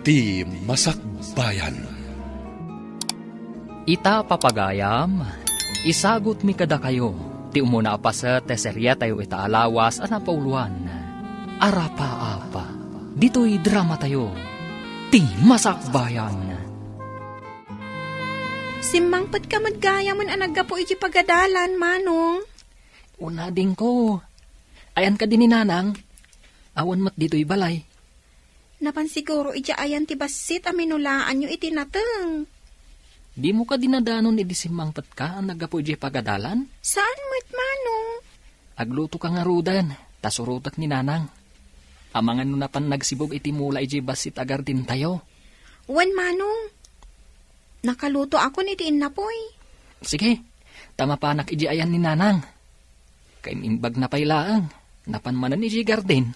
ti Masakbayan. Ita papagayam, isagot mi kada kayo, ti umuna pa sa teserya tayo ita alawas anapauluan. Arapa-apa, dito'y drama tayo, ti Masakbayan. Simmangpet ka madgaya man anagga po iti pagadalan, Manong. Una din ko. Ayan ka din ni Nanang. Awan mat dito'y balay. Napan siguro iti ayan ti basit aminulaan nyo iti nateng. Di mo ka dinadanon idi simmangpet ka ang naggapo iti pagadalan? Saan mo't, Manong? Agluto ka nga rudan, tasurutak ni Nanang. Amangan no na pan nagsibog iti mula iti basit agar din tayo. Wan, Manong. Nakaluto ako ni tiin na poy. Sige, tama pa anak iti ayan ni Nanang. Kay imbag na pailaang, napanmanan iti garden.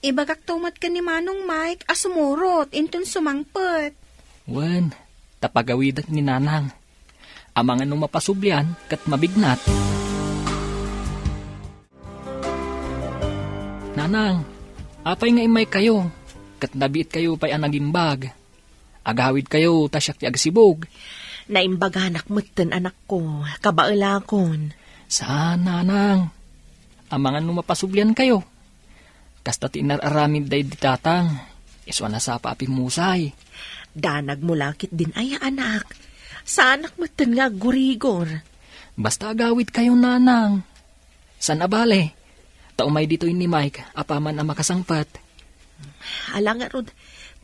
Ibagak tumat ka ni Manong Mike asumurot intun sumangpet. Wan, tapagawidat ni Nanang. Amangan no mapasublian kat mabignat. Nanang, apay nga imay kayo, kat nabiit kayo pa'y anagimbag. Agawid kayo, tasyak ti agsibog. Naimbaganak mo't anak ko, kabailakon. Saan, Nanang? Amangan no mapasublian kayo. Kasta tinararamid day ditatang, iswa na sa papimusay. Danag mo lakit din ay anak. Sa anak mo't nga gurigor. Basta agawid kayo, Nanang. San abale? Taumay dito ni Mike, apaman ang makasangpat. Alang nga rod,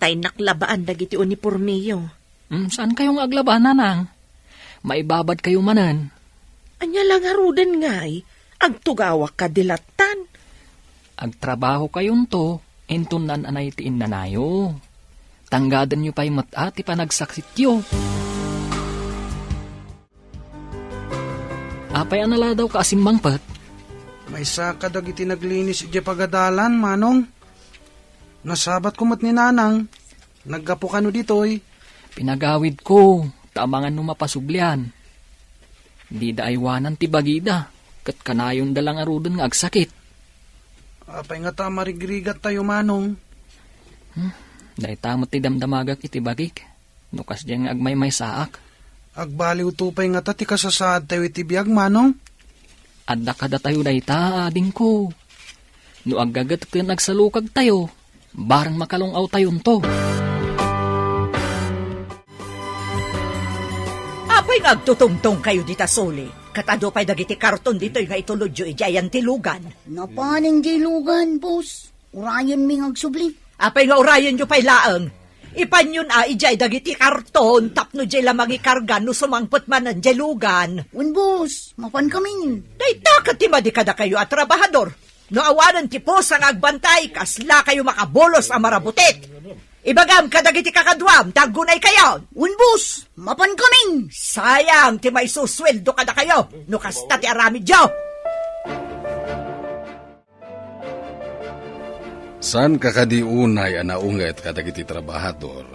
tay naklabaan dagiti uniformiyo. Saan kayong aglaban, Nanang? Maibabad kayo manan. Anya lang nga roden nga'y, agtugawak ka dilatan. Agtrabaho kayon to, entunan anay tiin nanayo. Tanggadan nyo pa'y matati pa nagsaksit yo. Apay anala daw ka asimbangpat? May sakadag iti naglinis iti pagadalan, Manong. Nasabat ko mat ni Nanang. Naggapo ka no ditoy. Pinagawid ko, tamangan no mapasublian. Di da aywanan ti bagida, kat kanayon dalang arudan nga agsakit. Apay nga ta marigrigat tayo, Manong. Dahil tamot ti damdamagak iti bagik. Nukas diyan nga agmay-may saak. Agbaliw tupay nga ta ti kasasaad tayo iti biyag, Manong. Adda kada tayo dahi ta, ading ko. No aggagat iti nagsalukag tayo, barang makalungaw tayon to. Apay nga agtutungtong kayo dita soli. Katado pa'y dagiti karton dito'y nga itulodyo ijayan tilugan. Napaning dilugan, boss. Urayan mi agsubli. Apay nga urayan nyo pa'y laang. Ipanyon ijay dagiti karton tapno jay lamang ikargan no sumangpot man ang dilugan. Un, boss. Mapan kami. Dayta katimadi kada kayo at trabahador. No awanan ti pos ang agbantay kasla kayo makabolos ang marabutit. Ibagam kadagiti kakadwam, tagunay kayo. Un, boss. Mapan kami. Sayang, ti may susweldo kada kayo. No kasta ti aramid yo. San kakadiunay anaunget kadagiti trabahador?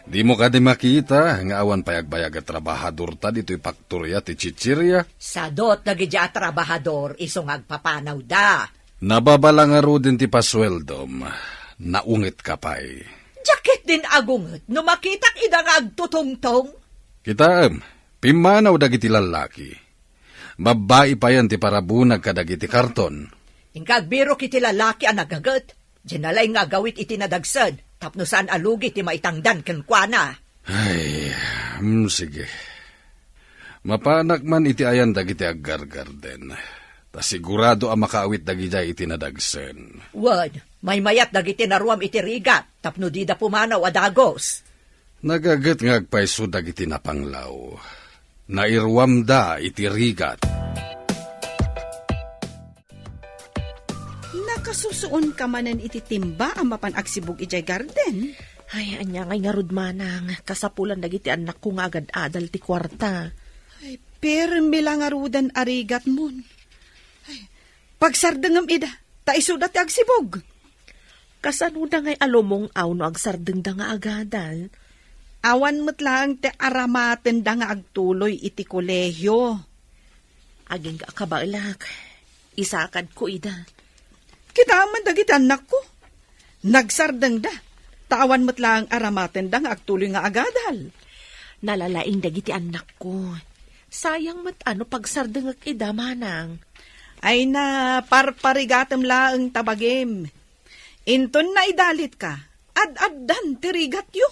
Di mo kadi makita, nga awan payagbayag at trabahador ta dito'y paktorya ti chichirya? Sadot dagiti a trabahador, isong agpapanaw da. Nababala nga ro din ti pasweldom. Naungit ka pa'y. Jacket din agunget, no makitak idang agtutungtong. Kitaam, pimanaw dagiti lalaki. Babae pa yan ti parabunag kadagiti karton. Ingkagbiro kiti lalaki ang nagagat. Dinalay nga gawit iti nadagsad, tapno saan alugi ti maitangdan kenkwana. Ay, sige. Mapanak man iti ayan dagiti aggargarden. Ta sigurado ang makaawit dagiti iti nadagsen. Wad, may mayat dagiti naruam iti rigat, tapno di da pumanaw adagos. Nagagat nga agpaiso dagiti napanglaw. Nairwam da iti rigat. Nakasusuon ka manan iti timba ang mapan agsibog ijay garden. Ay, anya ngay nga rudmanang, kasapulan dagiti anak ko nga agad adal ti kwarta. Ay, pero bilang arudan arigat mon. Ay, pagsardengam ida, taisuda ti agsibog. Kasano da ngay alomong aw no agsardeng da nga agadal? Awan mo't lang te aramaten da nga agtuloy iti kolehyo. Aging ka kabailak, isakad ko ida. Kita man dagiti anak ko. Nagsardeng da. tawan mo't lang aramaten dang agtuloy nga agadal. Nalalaing dagiti anak ko. Sayang mat ano pagsardengag ida manang. Ay na parparigatem laeng tabagim. Inton na idalit ka, ad-addan tirigat yu.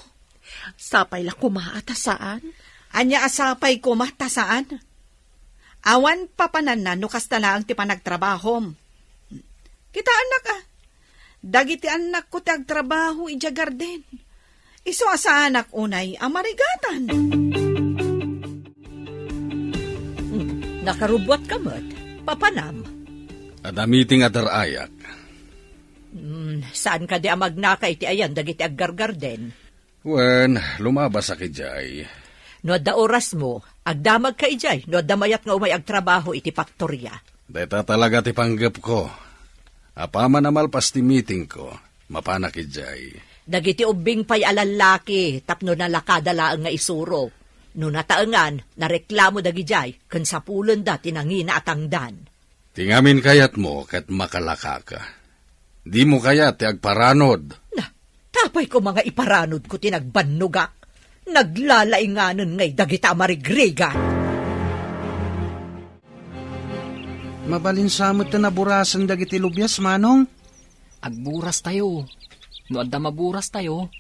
Sapay la kumaata saan? Anya asapay ko matasaan. Awan papanan na no kasta lang ti panagtrabahom. Kita anak dagiti anak ko ti agtrabaho ija garden. Iso asa anak unay amarigatan. Nakarubwat ka mo't, papanam. Adamiting adarayak. Saan ka di amagnaka iti ayan dagiti aggargarden? Wen, lumabas sa kijay. No da oras mo, agdamag ka ijay, no da mayat nga umay agtrabaho iti faktorya. Deta talaga ti panggap ko. Apaman amalpas ti meeting ko, mapanak kijay. Dagiti ubing pay alalaki, tapno na lakadalaang nga isuro. No nataengan, nareklamo dagijay, ken sapulon da tinangina atangdan. Tingamin kayat mo kat makalaka ka. Di mo kayat ti agparanod. Na, tapay ko mga iparanod ko tinagbanugak. Naglalainganon ngay dagita marigrigan. Mabalinsamot na naburasan dagiti lubyas, manong. Agburas tayo. No adda maburas tayo,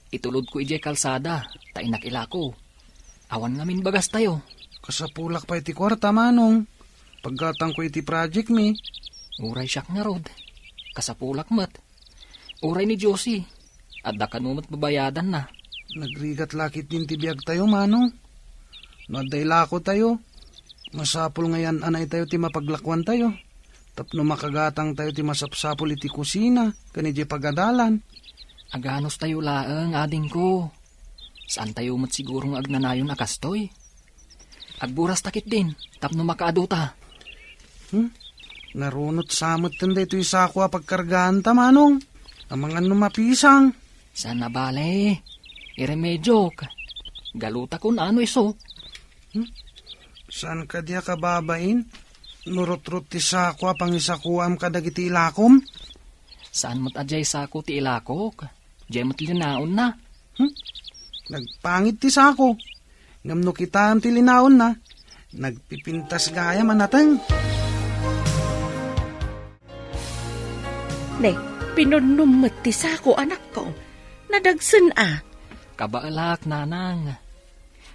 itulod ko ijay kalsada, tainak ilako. Awan ngamin bagas tayo. Kasapulak pa iti kwarta, manong. Pagkatang ko iti project mi. Uray siyak nga rod. Kasapulak mat. Uray ni Josie. Adda kanumat babayadan na. Nagrigat lakit din tibiyag tayo, manong. Nadailako tayo. Masapul ngayon anay tayo ti mapaglakwan tayo. Tapno makagatang tayo ti masapsapul iti kusina. Kanidya pagadalan. Aganos tayo laeng, ading ko. Saan tayo mat sigurong agnanayon akastoy? Agburas takit din, tapno makaaduta. Narunot samot tanda ito isakwa pagkargaan ta, manong. Amangan numapisang. Sana bale, iremedyo ka. Galuta kun ano iso. Saan ka diya kababain? Nurot-rot ti sakwa pang isakuam kadagiti ilakom? Saan mo't ajay sako ti ilakok? Diyay mo't linaon na. Nagpangit ti sako. Ngamno kita am ti linaon na. Nagpipintas gaya manatang. Ne, pinunumot ti sako anak ko. Nadagsan Kabaalak, nanang.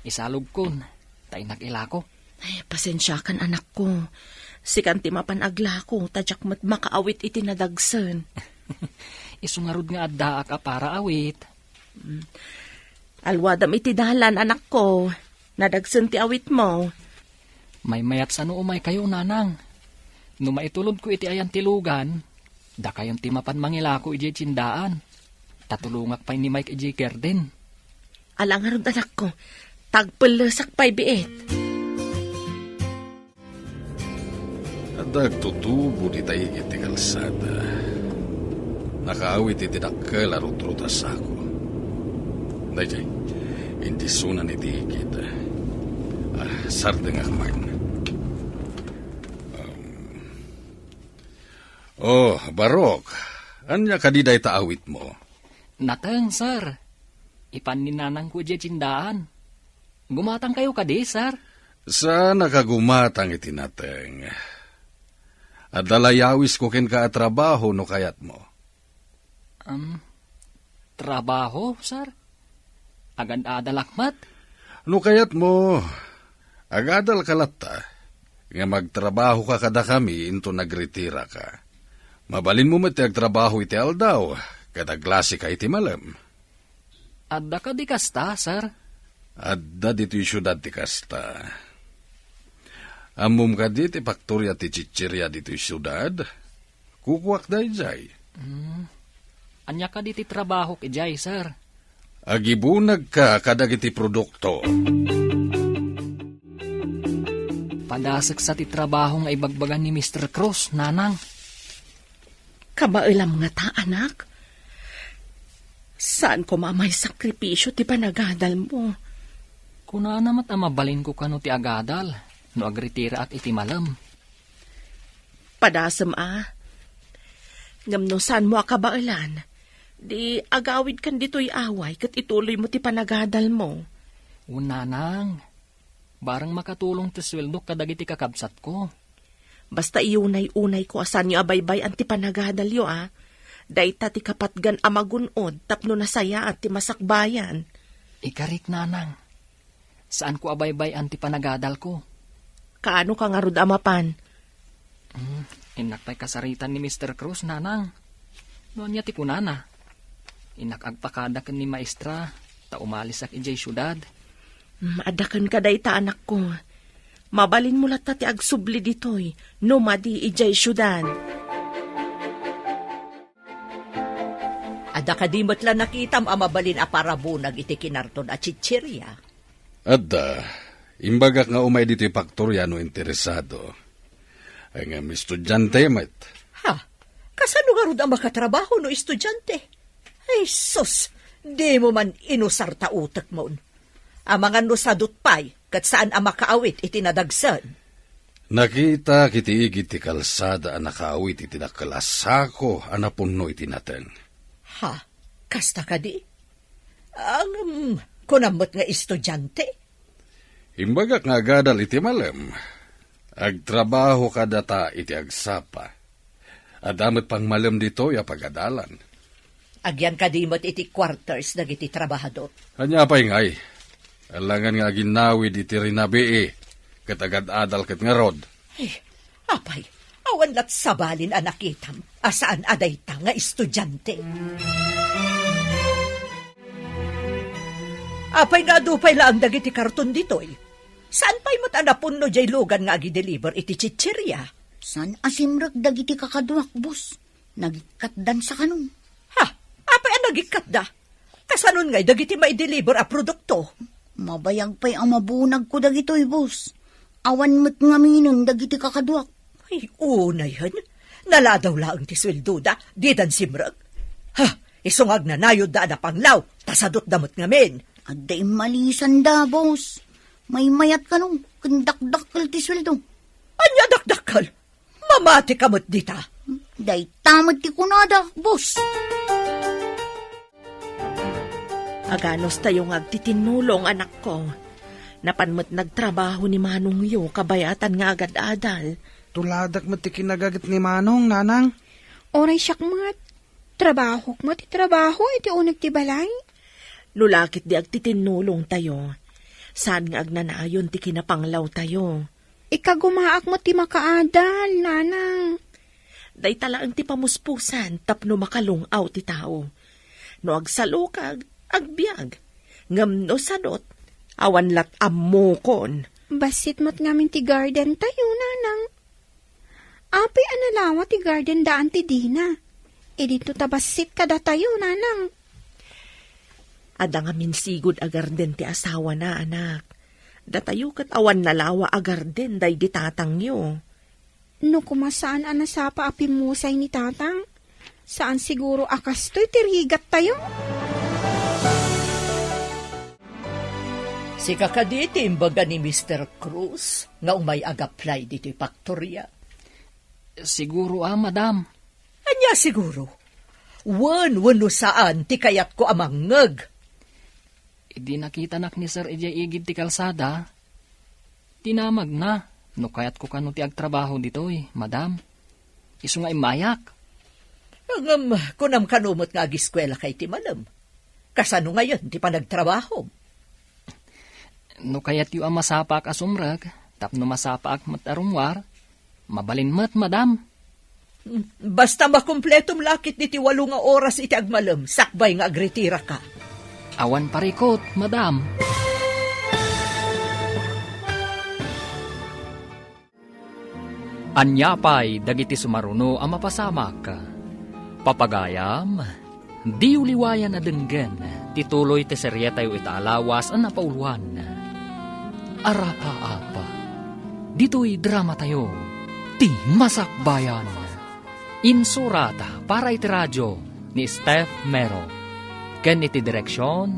Isalog kun, tainak ilako. Ay, pasensya kan anak ko. Sikan ti mapanagla ko, tadyak mat makaawit iti nadagsan. Isungarod nga adda ka para awit. Alwadam iti dalan anak ko. Nadagsan ti awit mo. May mayat sa umay kayo, nanang. No maitulod ko iti ayan tilugan, da kayon ti mapan mangilako iti tsindaan. Tatulungak pa ni Mike iti garden. Alangarod anak ko, tagpalasak pa'y biit. Dagtutubo di tayo iti kalsada. Nakaawit iti dakkel arut-rutas ako. Dayjay, hindi sunan iti higit. Sardeng akman. Barok, anya kadiday taawit mo? Natang, sir. Ipan ni nanang ko iti tsindaan. Gumatang kayo kadi, sir. Sa nakagumatang iti nateng. At dalayawis ko ken ka trabaho no kayat mo. Trabaho, sir? Agad adalakmat? No kayat mo, agadal kalata. Nga magtrabaho ka kada kami into nagretira ka. Mabalin mo mati agtrabaho iti aldaw, kada glasi ka iti malam. Adda ka di kasta, sir? Adda dito yung syudad ti kasta. Amum ka di ti faktorya ti chichirya dito yung syudad. Kukuak da ijay. Anya ka di ti trabaho kijay, sir? Agibunag ka kadag iti produkto. Padasag sa ti trabaho nga ibagbagan ni Mr. Cruz, nanang. Kabailam nga ta, anak. Saan ko mamay sakripisyo ti panagadal mo? Kuna namat mabalin ko kano ti agadal, no agritira at iti malam. Padasam Ngamno saan mo akabailan? Di agawid kan dito'y away kat ituloy mo ti panagadal mo. Unanang, barang makatulong ti sweldo kadagiti kakabsat ko. Basta iunay-unay ko asan niyo abaybay ang ti panagadal yo Dayta ti kapatgan amagunod tapno nasaya at ti masakbayan. Ikarik nanang, saan ko abaybay anti panagadal ko? Kaano ka nga rod amapan? Inakpay kasaritan ni Mr. Cruz, nanang. Noon niya ti kunana. Inakagpakadak ni maestra, ta umalis ak ijay syudad. Adakan ka dayta anak ko. Mabalin mo lata ti agsubli ditoy, no madi ijay syudad. Ada kadimot lang nakitam amabalin a parabunag iti kinarton at chichirya. Adda, imbagak nga umay dito faktorya no interesado. Ay nga estudyante met. Ha? Kasano nga rod ang makatrabaho no estudyante? Ay sus, di mo man inusar ta utak mo. Ang mga nusadot pay, kat saan ang makaawit itinadagsan. Nakita kiti igit ti kalsada ang nakaawit iti nakalasako anapunno iti naten. Ha? Kasta ka di? Ang kunamot nga estudyante? Imbagak nga gadal iti malem. Agtrabaho ka data iti agsapa. Adamot pang malem dito ya pagadalan. Agyan kadimot iti quarters dagiti trabahador. Hanya pa'y ngay. Alangan nga ginawid iti rinabii. Katagad-adal kat nga rod. Ay, apay, awan lat sabalin anakitam. Asaan aday ta nga estudyante? Apay nga dupay lang dagiti karton ditoy. Saan pa'y mo't anapun no jay lugan nga agi-deliver iti chichirya? San asimrag dagiti kakadwak, boss? Nagikatdan sa kanong. Ha? Apay ang nagikat da? Kasanon ngay dagiti mai-deliver a produkto? Mabayag pa'y ang mabunag ko dagitoy, boss. Awan mo't ngaminon dagiti kakadwak. Ay, una yan. Naladaw laang ti sweldo da, di dan simrag. Ha? Isungag na nayod da na panglaw, tasadot damot ngamin. At day malisan da, boss. May mayat ka nung kandakdakal ti sweldo. Anya dakdakal? Mamati kamot dita. Day tamad ti kunada, boss. Aganos tayong agtitinulong anak ko. Napanmat nagtrabaho ni Manong yo, kabayatan nga agad-adal. Tuladak mo ti kinagagat ni Manong, nanang. Oray siyak mat. Trabaho mo ti trabaho, iti unag ti balay. Nulakit di agtitinulong tayo. Saan nga agnanayon ti kinapanglaw tayo. Ikagumaak mo ti makaadal, nanang. Day talaang ti pamuspusan, tapno makalungaw ti tao. No agsalukag, agbiag. Ngam no sadot, awan lat ammokon. Basit mo't ngamin ti garden tayo, nanang. Apay analawa ti garden daan ti Dina. E dito tabasit kada tayo, nanang. Ada nga minsigod agarden ti asawa na, anak. Datayo kat awan nalawa agarden day di tatang yo. No kumasaan anasapa apimusay ni tatang? Saan siguro akastoy tirigat tayo? Si kakaditi imbaga ni Mr. Cruz nga umay agaplay dito'y faktorya. Siguro madam. Anya siguro? Wano saan ti kayat ko amang ngeg. Idi nakita nak ni Sir ijay igid ti kalsada. Tinamag na. No kayat ko kano ti agtrabaho ditoy, madam. Isu nga imayak. Ngam, kunam kanumot nga agiskwela kay ti malam. Kasano ngayon ti panagtrabaho? No kayat yu ang masapak asumrag, tapno masapak matarungwar, mabalin mat, madam. Basta makumpletong lakit ni ti 8 nga oras iti agmalam, sakbay nga agretira ka. Awan parikot, madam. Anyapay dagiti sumaruno ang mapasamak. Papagayam, di uliwayan na denggen, tituloy ti serye tayo itaalawas ang napauluan. Arapa-apa, dito'y drama tayo, ti Masakbayan. Insurata para iti radyo ni Steph Mero. Ken iti direksyon,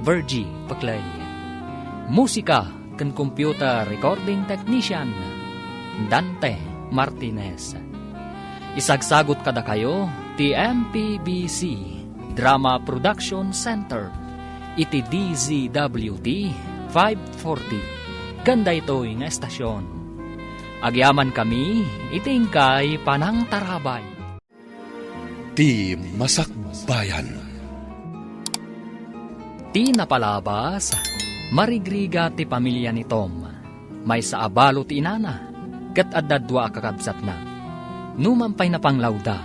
Virgie Paclay. Musika ken computer recording technician, Dante Martinez. Isagsagot kada kayo, ti MPBC Drama Production Center. Iti DZWT 540. Ganda ito'y nga estasyon. Agyaman kami, iting kay Panang Tarabay. Ti Masakbayan. Ti napalabas, marigriga ti pamilya ni Tom. May sa abalo ti inana, kat adadwa kakabsat na. Numampay na panglawda,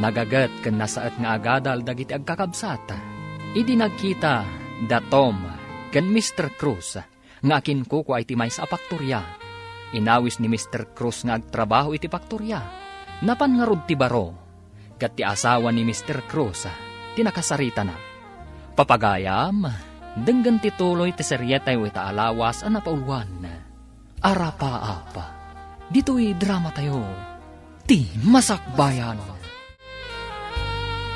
nagagat ken nasaat nga agadal dagiti agkakabsat. Idi nagkita da Tom ken Mr. Cruz nga akin ko ay ti may sa paktorya. Inawis ni Mr. Cruz nga agtrabaho iti paktorya. Napangarod ti baro, kat ti asawa ni Mr. Cruz tinakasarita na. Papagayam, denggan ti tuloy ti serye tayo ita alawas ang napauluan. Arapa-apa, dito'y drama tayo. Ti Masakbayan.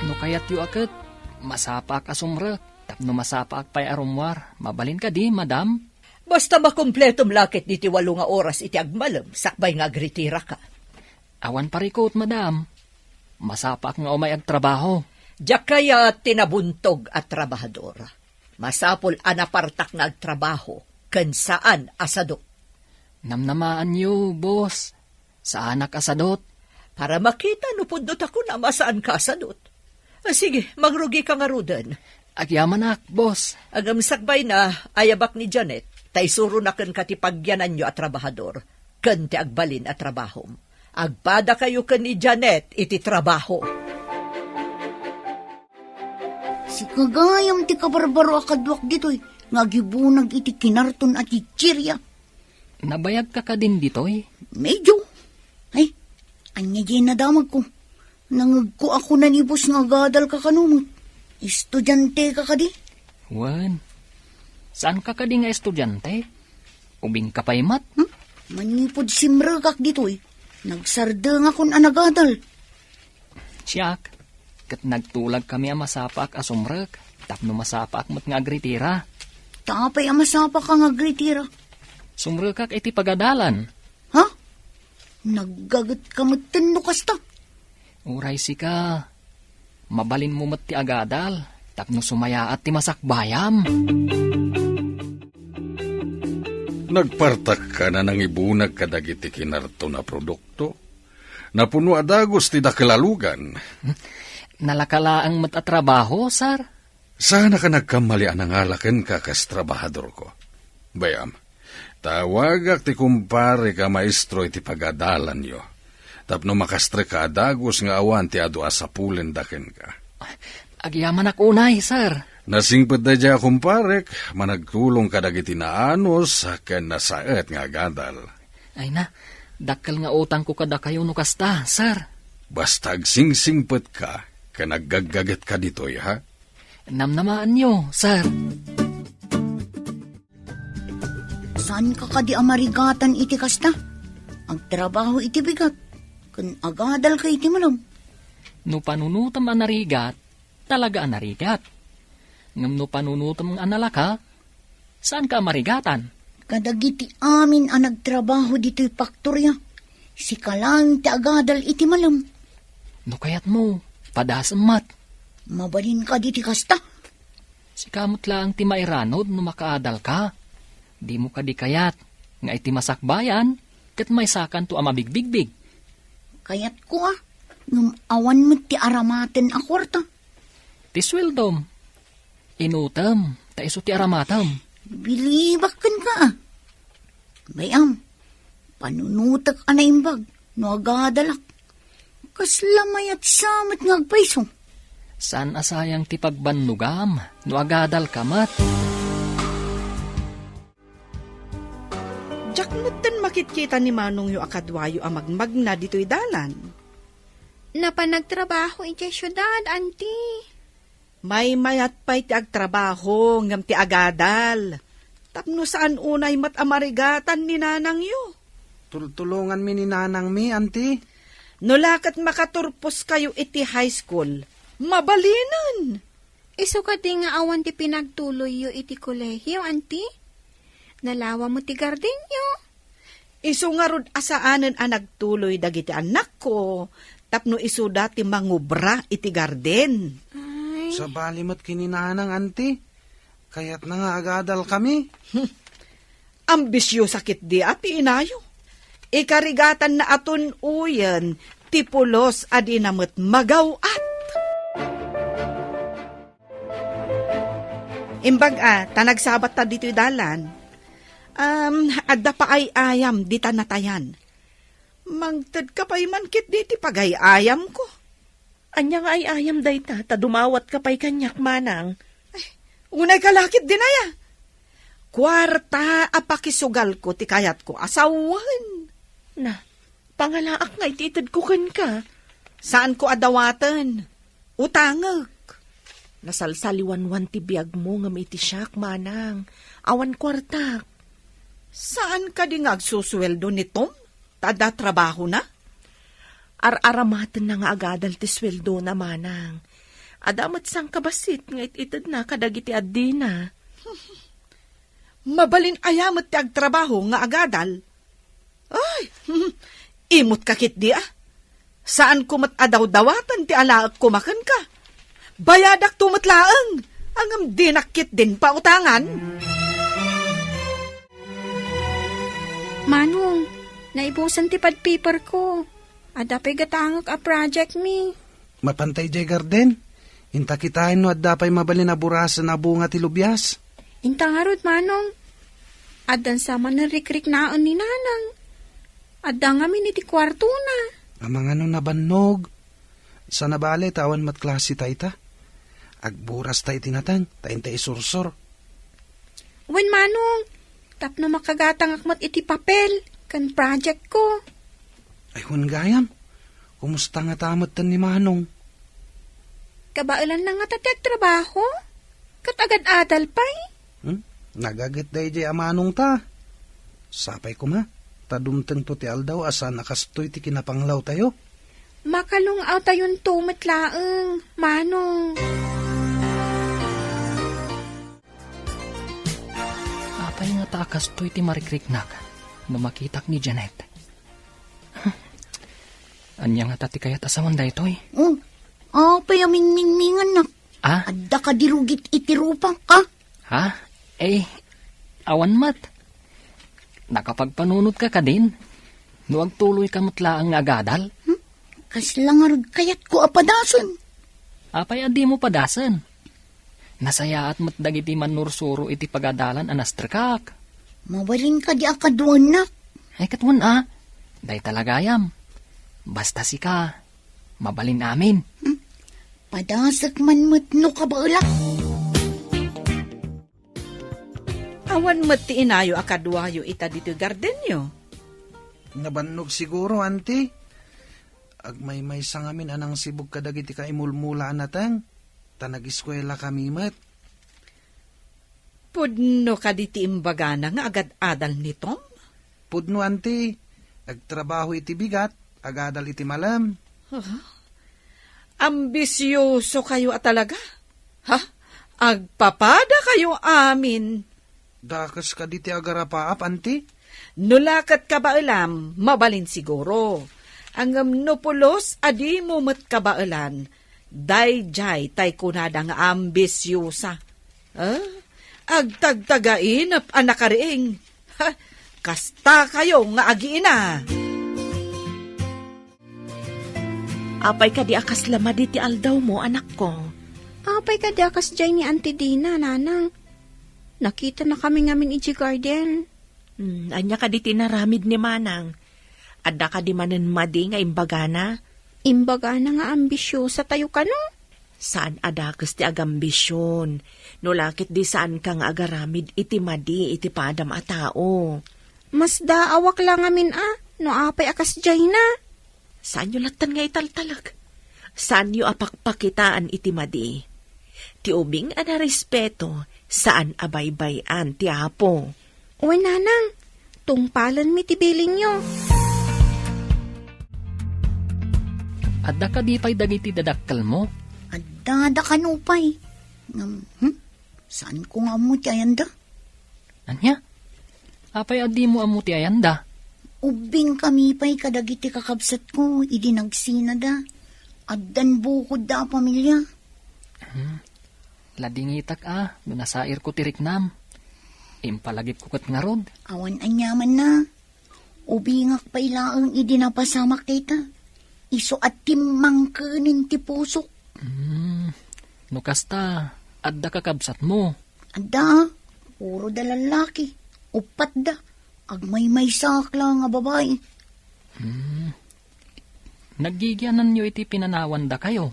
No kayat yu akit, masapak asumrek, tapno masapak pa'y arumwar. Mabalin ka di, madam? Basta makumpletom lakit diti 8 nga oras iti agmalem, sakbay nga agritira ka. Awan parikot, madam. Masapak nga umay agtrabaho. Diyak kaya tinabuntog at trabahadora. Masapol anapartak nga agtrabaho, ken saan asado. Namnamaan yu, boss. Saan akasadot? Para makita no pundot ako na masaan ka asadot. Sige, magrugi ka nga rudan. Agyaman ak, boss. Agam sakbay na, ayabak ni Janet, tay suro na ken katipagyanan nyo at trabahador, ken ti agbalin at trabahom. Agpada kayo ken ni Janet iti trabaho. Si kagayam ti kabarbaro akadwak dito'y, nga gibunag iti kinarton at ichirya. Nabayag ka ka din dito'y? Medyo. Ay, anya dyan nadamag ko. Nangag ko ako nanibos nga gadal ka kanumot. Estudyante ka ka di? Wan. Saan ka di nga estudyante? Ubing ka pa'y mat? Manipod simragak dito'y. Nagsardang akong anagadal. Siyak, kat nagtulag kami ang masapak asumrek, tapno masapak mo't nga agritira. Tapay ang masapa ka nga gritira. Sumrekak iti pagadalan. Ha? Naggagat ka matino kasta. Uray si ka. Mabalin mo mat ti agadal, tapno sumaya at ti masakbayam. Nagpartak ka na nang ibunag kadagiti kinarto na produkto. Napuno adagos ti dakalalugan. Nalakalaang matatrabaho, sir? Sana ka nagkamalian ang alaken ka kas trabahador ko. Bayam, tawagak ti kumpare ka maestro iti pagadalan yo. Tapno makastre ka adagos nga awan ti adu asapulen daken ka. Agyaman ak unay, sir. Nasingpet da dya kumparek, managtulong ka dagiti naanos ken nasaet nga gadal. Ay na, dakkel nga utang ko kada kayo no kasta, sir. Basta agsingsingpet ka, ken naggaggaget ka ditoy, ha? Namnamaan nyo, sir. Saan ka ka di amarigatan iti kasta? Ang trabaho iti bigat. Kun agadal ka iti malam. No panunutam ang narigat, talaga ang narigat. Ngam no panunutam ang analaka, saan ka marigatan? Kadagiti amin ang nagtrabaho dito'y paktorya. Si kalang ti agadal iti malam. No kayat mo, padasam mat. Mabalin ka diti kasta. Si kamot lang ti mairanod no makaadal ka. Di mo ka di kayat, nga iti masakbayan, kat may sakan to amabigbigbig. Kayat ko ngam awan mo ti aramaten a kwarta. Ti sweldom. Inutam, ta iso ti aramatam. Bilibakan ka Bayam, panunutak anaimbag, no agadalak. Kaslamay at samat ngagpaiso. Saan asayang ti pagbanlugam, no agadal kamat. Jack nutten makitkita ni Manong yu akadwayo ang magmagna dito'y dalan. Napanagtrabaho iti syudad, auntie. May mayat pa'y ti agtrabaho ngam ti agadal. Tapno saan unay mat amarigatan ni nanang yu. Tulungan mi ni nanang mi, auntie. Nulakat makaturpos kayo iti high school, mabalinan. Iso ka di nga awan ti pinagtuloy yu iti kolehiyo, auntie. Nalawa mo ti garden yu. Iso nga rod asaanan ang nagtuloy dagiti anak ko, tapno iso dati mangubra iti garden. Ay, pay. Sa balimot kininanang, anti. Kaya't na nga agadal kami. Ambisyo sakit di ati inayo. Ikarigatan na aton uyan, tipulos adi namot magawat. Imbag tanagsabat ta dito'y dalan. Adda pa ay ayam di tanatayan. Mangtad ka pa'y mankit di ti pagay ayam ko. Anya nga ay ayam dayta, ta dumawat ka pa'y kanyak manang. Unay kalakit din aya. Kwarta apakisugal ko ti kayat ko asawan. Na, pangalaak nga ititid ko kan ka. Saan ko adawatan? Utangag. Nasalsaliwan-wan ti biyag mo nga may tisyak manang. Awan kwartak. Saan ka di ngagsusweldo ni Tom? Tada trabaho na? Ar-aramatan na nga agadal ti sweldo na manang. Adamat sang kabasit nga ititid na kadagiti addi na. Mabalin ayamat ti agtrabaho nga agadal. Ay, imot kakit di Saan kumat adaw-dawatan ti alaak kumakan ka? Bayadak tumatlaang, angam dinakit din pautangan. Manong, naibusan ti pad paper ko. Adapay gatangak a project mi. Mapantay jay garden. Inta kitain no at dapay mabalin na burasan na bunga ti lubyas. Inta nga rod, Manong. Adan sama na rikrik naan ni Nanang. Adda nga mi ti kwarto na. Amang ano nabannog. Sa nabali tawan mat klase tayta. Agburas tay tinatang, tayin tay isursor. Wen, Manong, tapno makagatang akmat iti papel, kan project ko. Ay gayam, kumusta nga tamat tan ni Manong? Kabailan na nga tatag trabaho? Katagad-adal pa'y? Nagagit day jay amanong ta. Sapay ko ma, tadumteng to ti aldaw asa nakastoy ti kinapanglaw tayo. Makalungaw tayon tumatlaang, Manong. Apay nga takas to'y ti marikriknak no makitak ni Janet. Anya nga tati kayat asaman da ito'y. Payaming-mingmingan na. Adda ka dirugit itirupang ka. Ha? Awan mat. Nakapagpanunod ka din. No agtuloy ka matlaang nga agadal. Kaslangarod kayat ko apadason. Apay adi mo padasan. Nasaya at matdagiti manursuro iti pagadalan anastrikak. Mabalin ka di akaduan na. Ay katwan day talagayam. Basta si ka, mabalin amin. Padasak man matno ka ba ulak? Awan mati inayo akadwayo ita dito gardenyo. Nabannog siguro, anti. Agmay-may sangamin anang sibog kadagiti ka imulmula natang. Tanag-eskwela kami mat. Pudno ka diti imbagana nga agad-adal ni Tom? Pudno, anti. Agtrabaho iti bigat, agadal iti malam. Ambisyoso kayo talaga? Agpapada kayo amin. Dakas ka diti agarapaap, anti. Nulakat ka ba alam, mabalin siguro. Ang nupulos, adi mo mat kabailan. Dayjay tay kunada nga ambisyosa. Agtagtagain ap anakariing. Kasta kayo nga agiina. Apay ka di akas lama di ti aldaw mo, anak ko. Apay ka dakas jay ni Auntie Dina, Nanang. Nakita na kami ngamin iji garden. Anya ka di tinaramid ni manang. Adda ka di manen madi nga imbagana. Imbagana nga ambisyosa tayo ka no? Saan adakas ti agambisyon? No lakit di saan kang agaramid iti madi iti padam a tao. Mas daawak lang amin no apay akas jay na. Saan yu latan nga italtalag? Saan yu apakpakitaan iti madi? Ti ubing ana respeto, saan abaybayan ti apo? Uy, Nanang, tungpalan mi ti biling nyo. Adda ka di pa'y dagiti dadakkel mo? Adda kanupay. Saan ko nga mo ti ayanda? Anya? Apay adi mo amo ti ayanda? Ubing kami pa'y kadagiti kakabsat ko, idi nagsina da. Addan bukod da pamilya. Ladingitak nasair ko tiriknam. Impalagip ko kat nga rod. Awan anyaman na. Ubingak pa ilaang idinapasamak kita. Iso at timang kanin ti pusok. No kasta, adda kakabsat mo. Ada, puro da lalaki. Upat da. Agmay-may sakla nga babae. Nagigyanan nyo iti pinanawan da kayo.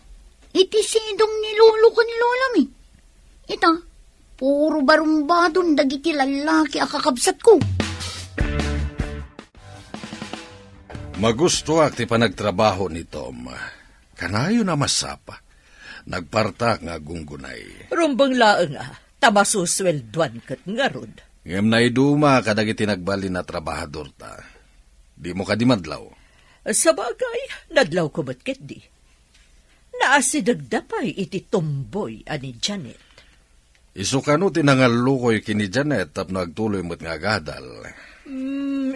Iti sidong ni lolo ko ni lola mi. Ita, puro barumbadon dagiti lalaki akakabsat ko. Magusto ak ti panagtrabaho ni Tom. Kanayo na masapa. Nagpartak nga gunggunay. Rumbang laang tamasuswelduan kat nga rod. Ngem na iduma kadagiti nagbali na trabahador ta. Di mo kadimadlaw. Sa bagay, nadlaw ko ba't ket di? Naasidagdapay iti tomboy ani Janet. Isukano tinangalukoy kini Janet tapno agtuloy mo't nga gadal.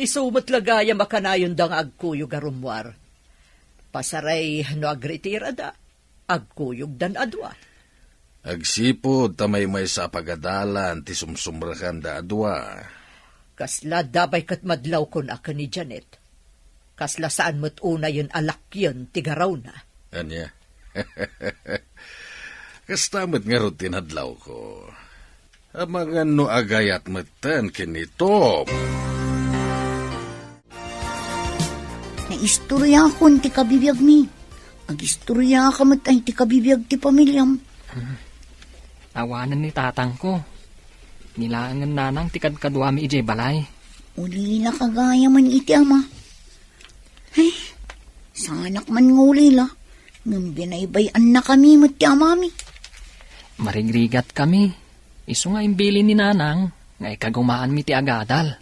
Isumat lagaya makanayon dang agkuyog arumwar. Pasaray no agritira da, agkuyog dan adwa. Agsipod tamay may sa pagadalan ti sumsumrakan da adwa. Kasla dabay kat madlaw kon aka ni Janet. Kasla saan mo't una yun alakyon tigaraw na. Anya? Kastamot nga ro tinadlaw ko. Amangan no agayat matan kinito. Naistorya akon ti kabibiyag mi. Agistorya ka mat ay ti kabibiyag ti pamilyam. Awanan ni tatang ko. Nilangan nanang tikad kadwami ijay balay. Ulila kagaya man iti ama. Ay, sanak man ngulila. Ngam binaybayan na kami mat ti amami. Marigrigat kami. Isu nga imbili ni nanang. Nga ikagumaan mi ti agadal.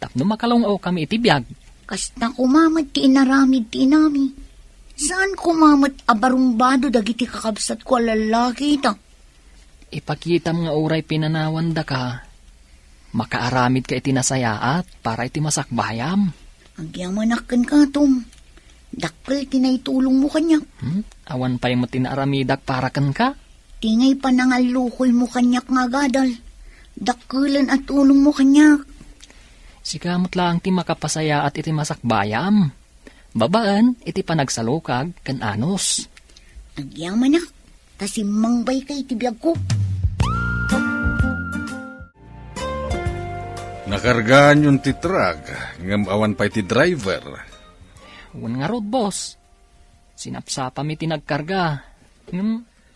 Tapno makalungaw kami iti biyag. Kasta kumamat ti inaramid ti inami. Saan kumamat abarumbado dagiti kakabsat ko lalaki ita? Ipakitam nga uray pinanawan da ka. Makaaramid ka iti nasayaat para iti masakbayam. Agyamanakan ka, Tom. Dakkel tinaitulong mo kanyak. Awan pa yung matinaaramidak para kan ka. Tingay pa nangalukoy mo kanyak nga gadal. Dakkelan at tulong mo kanyak. Sikamot lang ti makapasaya at iti masakbayam. Babaan, iti panagsalukag kan anos. Agyamanak, tasimangbay kay tibiyag ko. Nakargaan yung ti truck. Ngam awan pa iti driver. Wan nga rod, boss. Sinapsapa mi tinagkarga.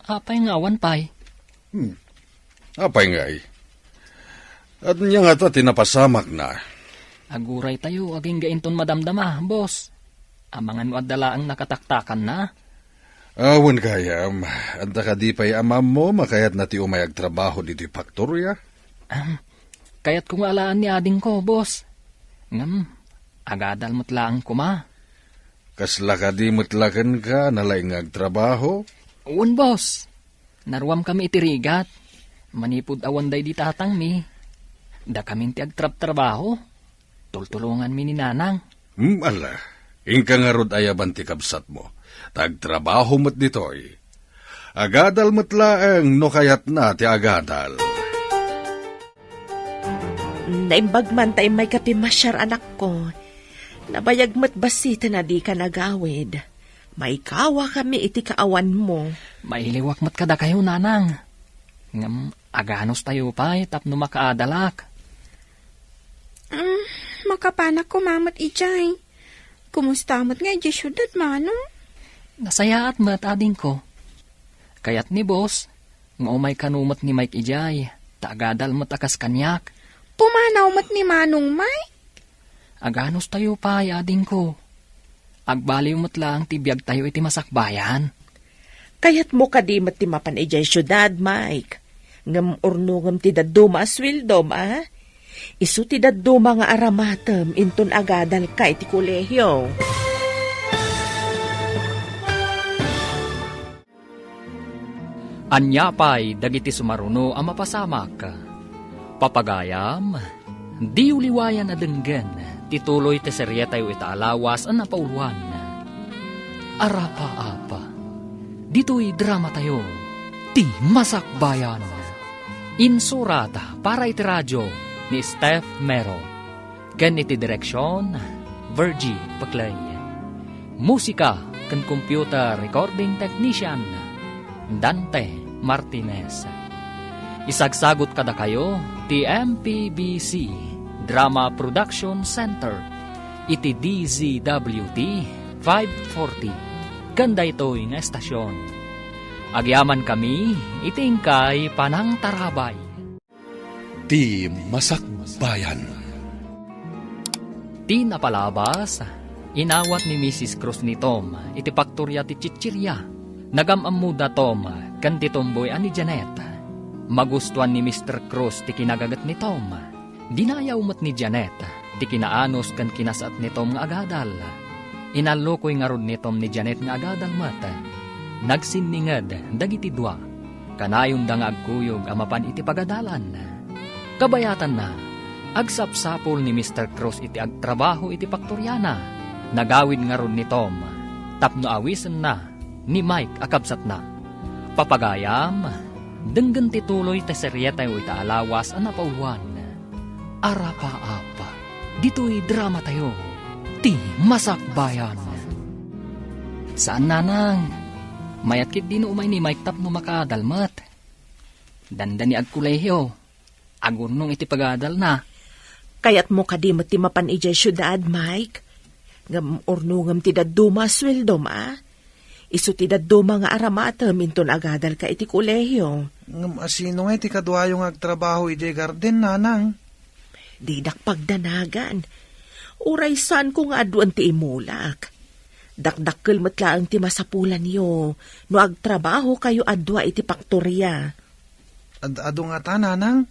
Apay nga awan pay. Apay nga eh. At niya nga ta tinapasamak na. Aguray tayo, aging gainton madamdama, boss. Amangan mo adala ang nakataktakan na. Awan kayam. Anta ka di pa'y amam mo, makayat na ti umayag trabaho dito faktorya. Kaya't kung alaan ni ading ko, boss. Ngam, agadal mo't lang kuma. Kasla ka di mutlakan ka, nalaingag trabaho. Uwan, boss. Naruam kami itirigat. Manipod awan day di tatang mi. Da kaming ti agtrap-trabaho. Tultulungan mi ni nanang. Ala, ingka nga rod ayaban ti kabsat mo. Tagtrabaho mo't ditoy. Agadal mo't laeng no kayat na ti agadal. Naimbag man tayo may kapimasyar anak ko. Nabayag mo't basita na di ka nagawid. May kawa kami iti kaawan mo. Mailiwak mat kada kayo, nanang. Ngam, aganos tayo pa, tapno makaadalak. Makapanak ko mamat ijay. Kumusta mat nga ijay syudad, manong? Nasayaat mat ading ko. Kayat ni boss, nga umay kanumat ni Mike ijay, tagadal mat akas kanyak. Pumanaw mat ni manong may? Aganos tayo pa, ading ko. Agbaliw mo't lang tibiyag tayo iti masakbayan. Kayat mo kadimat ti mapan ijay syudad, Mike. Ngam urnungam ti daduma aswildom, Isu ti daduma nga aramatem inton agadal ka iti kolehyo. Anyapay, dagiti sumaruno ang mapasamak. Papagayam, di uliwayan na denggen, tituloy te serye tayo itaalawas ang napauluan. Arapa-apa, dito'y drama tayo, Ti Masakbayan. Insurata para iti radyo ni Steph Mero. Ken iti direksyon, Virgie Paclay. Musika ken computer recording technician, Dante Martinez. Isagsagot kada kayo, ti MPBC Drama Production Center, iti DZWT 540. Ganda ito'y nga estasyon. Agyaman kami, itingkay panang tarabay. Ti Masakbayan. Ti napalabas, inawat ni Mrs. Cruz ni Tom, iti paktorya ti Chichirya. Nagamamuda Tom, kan ti tomboy ani Janet. Magustuhan ni Mr. Cruz ti kinagagat ni Tom. Dinayaw mo't ni Janet, ti kinaanos kan kinasat ni Tom nga agadal. Inalukoy nga rod ni Tom ni Janet nga agadal mata. Nagsiningad, dagiti dua. Kanayon da nga agkuyog amapan iti pagadalan. Kabayatan na, agsapsapol ni Mr. Cruz iti agtrabaho iti paktoryana. Nagawid nga rod ni Tom. Tapno awisen na, ni Mike akabsat na. Papagayam, denggan tituloy ta seryeta iti alawas a napauluan. Arapa-apa, dito'y drama tayo. Ti Masakbayan. Saan nanang? Mayat kit din umay ni Mike tapno makadalmat. Dandan ni agkulehyo. Agurnong iti pagadal na. Kayat mo kadimot ti mapan ijay syudad, Mike. Ngam urnungam ti daduma sweldo ma. Isu ti daduma nga aramata minton agadal ka iti kolehyo. Ngam asino nga iti kadwayong agtrabaho iti garden, nanang. Didak pagdanagan. Uray saan ko nga aduan ti imulak. Dakdakkel matlaang ti masapulan yo. No agtrabaho kayo adwa iti paktorya. Ado nga ta, nanang?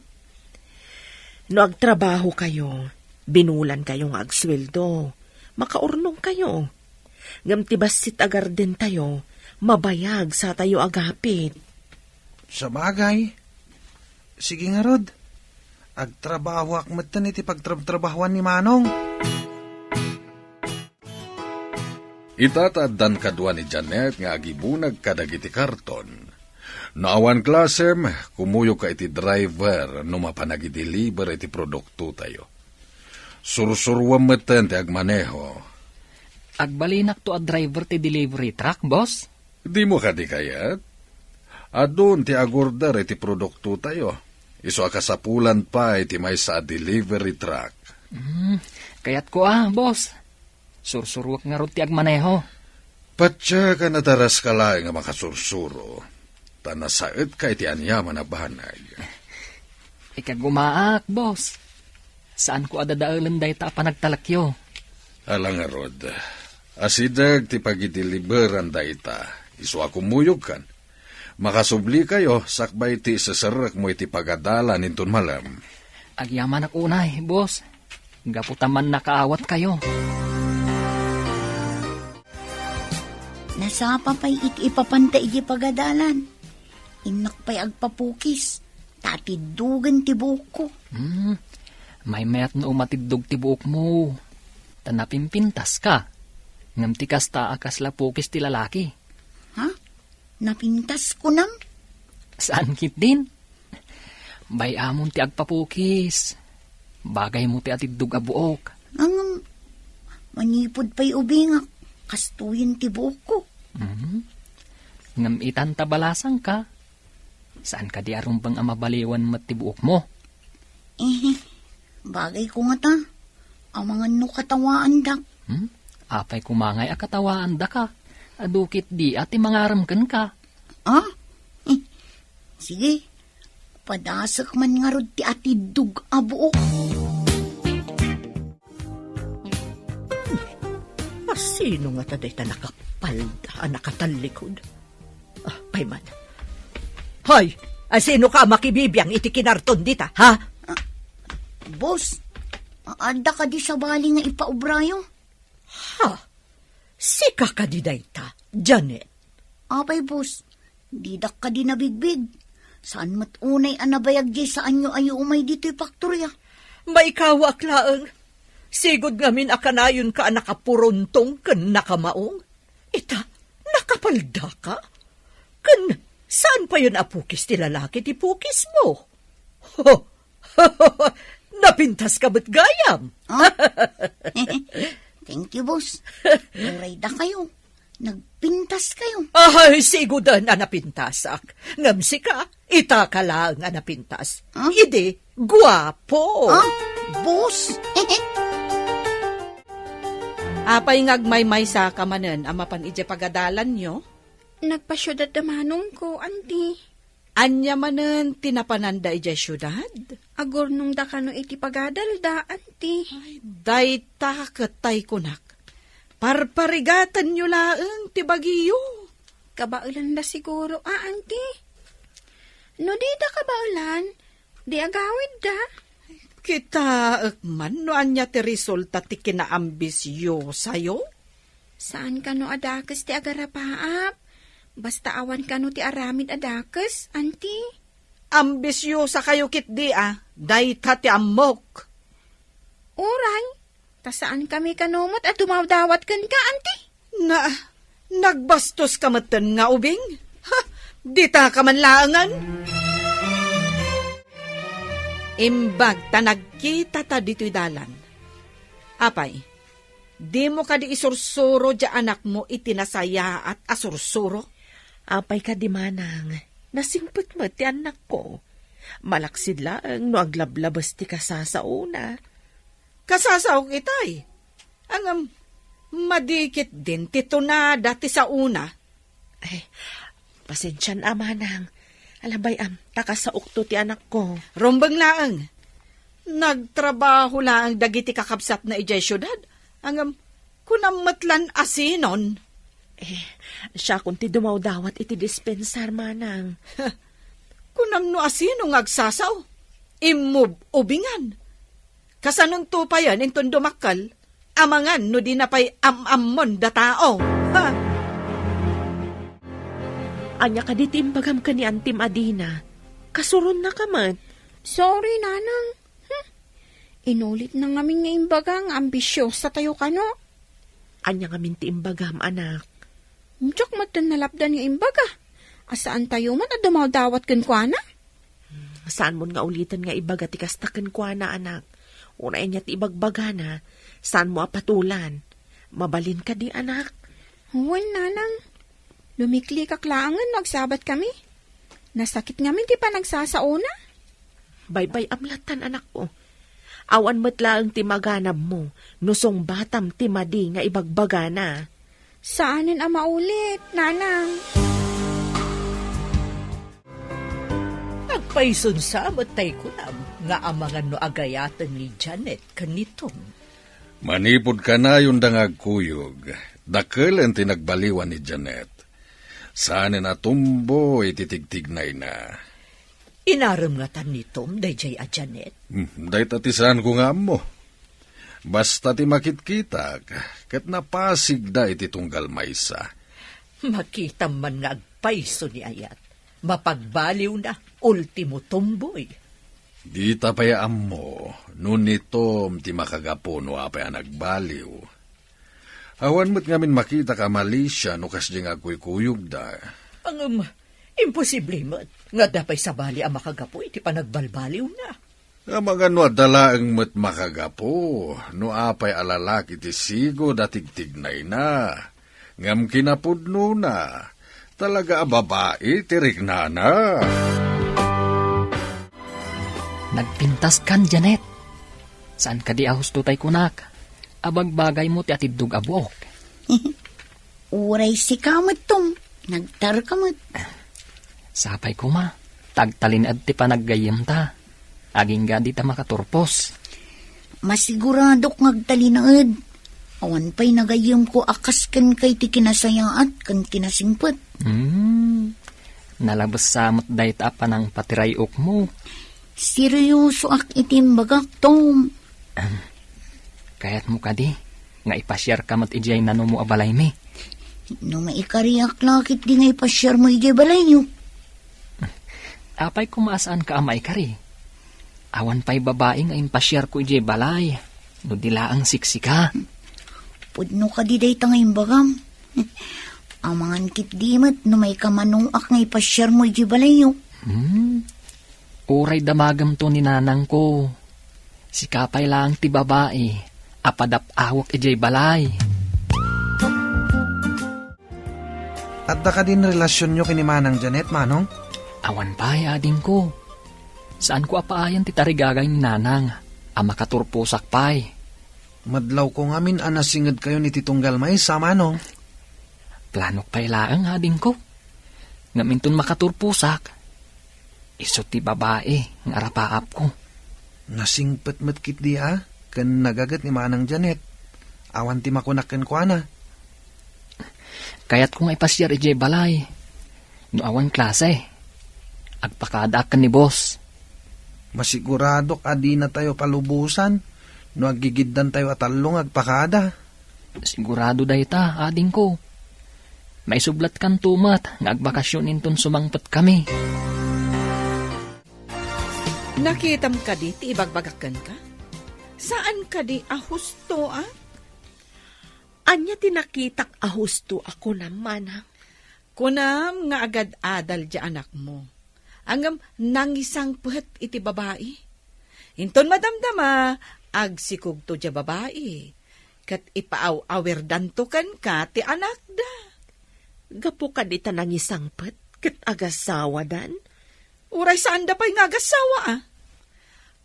No agtrabaho kayo, binulan kayong agsweldo. Makaurnong kayo. Ngam ti basit agarden tayo, mabayag sa tayo agapit. Sa bagay. Sige nga, Rod. Agtrabaho akmatan iti pagtrabahuan ni Manong. Itataddan kadwa ni Janet nga agibunag kadagiti karton. Naawan klasem, kumuyo ka iti driver no mapanagideliver iti produkto tayo. Sursurwam meten ti agmaneho. Agbalinak to a driver ti delivery truck, boss? Di mo kadi kayat? Adun ti agordar iti produkto tayo. Iso akasapulan pa iti may sa delivery truck. Kayat ko boss. Sursurwak nga ron ti agmaneho. Patya ka nataras ka lang nga makasursuro. Tanasaet ka iti anyaman na bahanay. Ikagumaak, boss. Saan ko adadaalan day ta panagtalakyo? Alang nga, Rod. Asidag ti pagideliveran day ta. Iso akumuyog kan. Makasubli kayo, sakbay ti sasarak mo iti pagadalan inton malam. Agyaman ak unay, boss. Gaputaman nakaawat kayo. Nasapa pa'y iti ipapanta iti pagadalan. Inak pa'y agpapukis. Tatidugan ti buhok ko. May mayat na umatidog ti buhok mo. Tanapimpintas ka. Ngam ti kasta akas lapukis ti lalaki. Ha? Napintas ko nang? Saan kit din? Bay amon ti agpapukis. Bagay mo ti atidog a buok. Ang manipod pa'y ubingak. Kastuyin ti buhok ko. Ngam itantabalasang ka. Saan ka di arumbang amabaliwan mat ti buok mo? Bagay ko nga ta. Ang mga no katawaan dak. Apay kumangay a katawaan da ka. Adukit di ati mangaramkan ka. Sige. Padasak man nga rod ti atidug a buok. Sino nga taday ta nakapalda, nakatalikod? Payman. Hoy! Sino ka makibibiyang iti kinarton dita, ha? Boss, aanda ka di sa bali nga ipaubrayo? Ha? Sika ka di dayta, Janet. Apay, boss, didak ka di nabigbig. Saan mat unay anabayag di sa anyo ayo umay dito'y paktorya? May kawak laeng. Sigod ngamin akanayon ka nakapurontong ken nakamaong. Ita, nakapalda ka? Ken Saan pa yun apukis ti lalaki ti pukis mo? Napintas ka ba't gayam? Ah? Thank you, boss. Uray da kayo. Nagpintas kayo. Ay, sigudan na napintasak. Ngamsi ka, ita ka lang nga napintas. Huh? Hindi, guwapo. Ah, boss. Apay ngagmay-may sa kamanen, amapan ije pagadalan nyo. Nagpasyudad da manong ko, auntie. Anya manen tinapananda ije syudad. Agor nung da kano iti pagadal da, auntie. Dayta katay kunak. Parparigatan nyo laeng ti bagiyo. Kabaulan da siguro, auntie. No di da kabaulan, di agawid da. Kita man no anya ti resulta ti kinaambisyo sayo. Saan kano adakes ti agarapaap? Basta awan kano ti aramid adakes, auntie. Ambisyo sa kayo kit di dayta ti amok. Uray, ta saan kami kanumot at dumawdawat kan ka, auntie? Nagbastos ka matan nga ubing? Ha, di ta ka man laangan. Imbag ta nagkita ta dito'y dalan. Apay, di mo ka di isursuro dya anak mo itinasaya at asursuro? Apay ka di manang, nasingput mo ti anak ko. Malaksid lang no aglablabas ti kasasauna. Kasasaw kitay. Ang madikit din tito na dati sa una. Pasensyan manang. Alabay takasaok to ti anak ko. Rombang laang. Nagtrabaho laang dagiti kakabsat na ijay syudad. Ang kunamatlan asinon. Siya kung ti dumawdawat iti dispensar manang. Kunam no asino ngagsasaw. Imub ubingan. Kasanong tupayan inton dumakal. Amangan no di na pa'y am-ammon da tao. Ha? Anya ka di timbagam ka ni Antim Adina. Kasuron na ka man. Sorry, nanang. Inulit na ngamin nga imbagang ambisyosa tayo kano. Anya nga minti imbagam, anak. Mutsak matan nalapdan yung imbaga. Asaan tayo man at dumawdawat kan kwa na? Saan mo nga ulitan nga ibaga ti kastakan kwa na, anak? Unay niya ti ibagbaga na. Saan mo apatulan? Mabalin ka di, anak. Huwag, nanang. Lumikli kaklangan, nagsabat kami. Nasakit nga min, di pa nagsasauna. Baybay amlatan, anak ko. Awan matlaang ti maganab mo, nusong batam ti madi nga ibagbaga na. Saanin ang maulit, nanang? Nagpaisun sa matay ko na nga amangan no agayatan ni Janet kanitong. Manipod ka na yung dangagkuyog. Dakil ang tinagbaliwan ni Janet. Saan na tumbo ititigtignay na. Inaram nga tan nitom, dayjay a Janet. Day tatisan ko nga mo. Basta ti makit-kita, kat napasig da iti tunggal maysa. Makita man nga agpaiso ni Ayat. Mapagbaliw na, ultimo tumboy. Di tapayaan mo, nunitom ti makagapo no apay nagbaliw. Awan mo't ngamin makita ka Malaysia no kas di nga kuy-kuyog da. Ang imposible mo't nga dapay sa bali ang makagapo iti panagbalbaliw na. Ang mga no dalaang mo't makagapo no apay alalaki ti sigo datigtignay na. Ngam kinapudno na. Talaga babae tirik na na. Nagpintas kan, Janet. Saan ka di ahos tutay kunak? Abagbagay mo ti atidug abuok. Uray si kamot tom. Nagtar kamot. Sapay ko ma. Tagtalin at ti panaggayem ta. Aging gadi ta makaturpos. Masiguradok ngagtalinaad. Awan pa'y nagayam ko akas kan kay ti kinasayaat kan kinasingpot. Nalabas samot dahit apa ng patirayok mo. Seryoso ak itimbagak tom. Kaya't mo ka di. Nga ipasyar ka mat ijay nano mo abalay mi. No maikariak lakit di nga ipasyar mo ijay balay niyo. Apay kumasaan ka amay kari. Awan pa'y babae nga impasyar ko ijay balay. No dila ang siksika. Pudno ka di day tangay bagam. Amangan kit dimat no may kamanong ak ngay pasyar mo iji balayo. Uray damagam to ni nanang ko. Si kapay lang ti babae, apadap awak ijay balay. At da ka din relasyon nyo kini Manang Janet, Manong? Awan pa'y ading ko. Saan ko apaayan ti tarigagay ni nanang, makaturpusak pa'y. Madlaw ko ngamin anasingad kayo ni Titunggal Maysa, Manong. Planok pa'y laang ading ko. Ngaminton makaturpusak. Isot ti babae, ng arapaap ko. Nasingpet-met kit di kan nagagat ni Manang Janet. Awan ti makunaken ko ana. Kaya't kung ipasyar ijay balay, no awan klase, agpakadakan ni boss. Masiguradok adi na tayo palubusan, no agigiddan tayo atalong agpakada. Sigurado day ta, ading ko. May sublat kan tumat, nga agbakasyon inton sumangpet kami. Nakitam ka di, ti ibagbagakan ka? Saan ka di ahusto, Anya tinakitak ahusto ako naman, ha? Kunam nga agad adal di anak mo. Angam nangisang puhet iti babae. Inton madamdama, agsikog to di babae. Kat ipaaw-awer danto kan ka ti anak da. Gapo ka di tanangisang pet, kat agasawa dan? Uray saan da pa'y nga agasawa,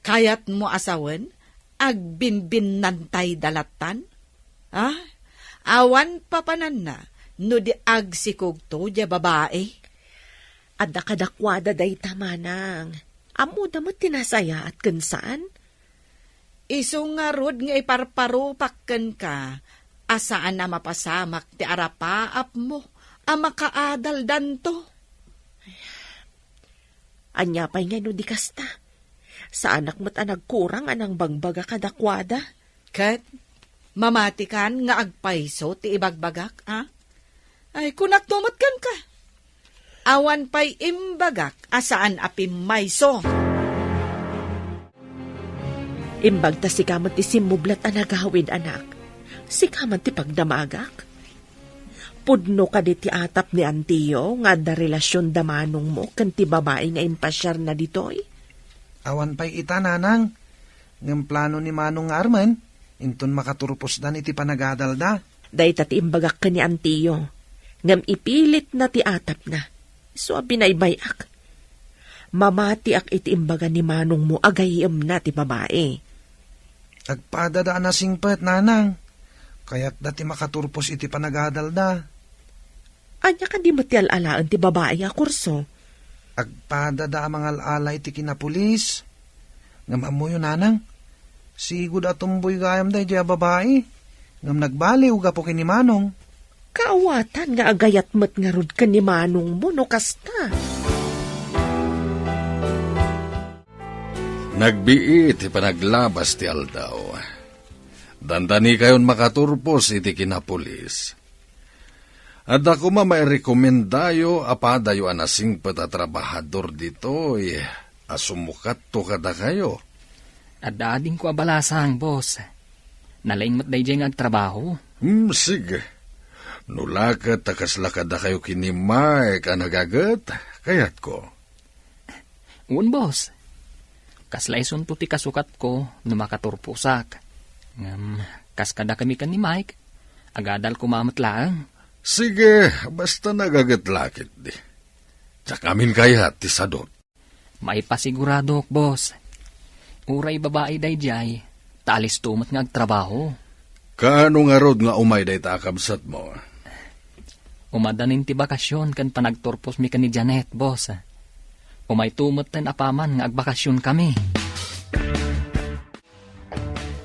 Kayat mo asawan, agbinbin nantay dalatan? Awan papanan na, no di agsikog to di babae. Adda kadakwada day tamanang. Amo damat tinasaya at kansaan? Iso nga rod nga iparparupakken ka, asaan na mapasamak ti arapaap mo, makaadal danto. Anya pa'y nga no di kasta. Sa anak mo't nagkurang anang bangbaga kadakwada. Kat, mamatikan nga agpaiso ti ibagbagak, Ay, kunak tumatkan ka. Awan pa'y imbagak, asaan apim mayso. Imbag ta si kamat ti simublat anagawid anak. Si kamat ti pagdamagak. Pudno ka di ti atap ni Antiyo nga da relasyon damanong mo kan ti babae nga impasyar na ditoy. Awan pa'y ita, Nanang. Ngam plano ni Manong Arman, inton makaturpos dan iti panagadal da. Day tati imbagak ka ni Antiyo. Ngam ipilit na ti atap na. So binaybayak. Mamati ak iti imbaga ni Manong mo agayim na ti babae. Agpadada na singpet, Nanang. Kaya't dati makaturpos iti panagadal da. Anya ka di mati alalaan ti babae a kurso. Agpadada mga alala iti kinapulis. Ngam amoy yun, Nanang. Sigud atumboy gayam day di babae. Ngam nagbaliw gapo kini Manong. Kaawatan nga agayat mat nga rod ka ni Manong mo no kasta. Nagbiit ipanaglabas ti aldaw. Dandani kayon makaturpos iti kinapulis. At ako may rekomendayo apadayo anasing patatrabahador ditoy. Asumukat to kada kayo. At daading ko abalasang, boss. Nalaing matday dyan agtrabaho. Sige. Nulakat takaslakad na kayo kinimay ka nagagat, kayat ko. Un, boss. Kaslaisun to ti kasukat ko na makaturpusak. Kaskada kami kan ni Mike. Agadal kumamatlaang. Sige, basta nagagatlakit di. Tsakamin kayat ti sadot. May pasigurado, boss. Uray babae day jay, talis tumat nga agtrabaho. Kaano nga rod nga umay day takabsat mo? Umadanin ti bakasyon kan panagturpos mi kan ni Janet, boss. Umay tumat ten apaman nga agbakasyon kami.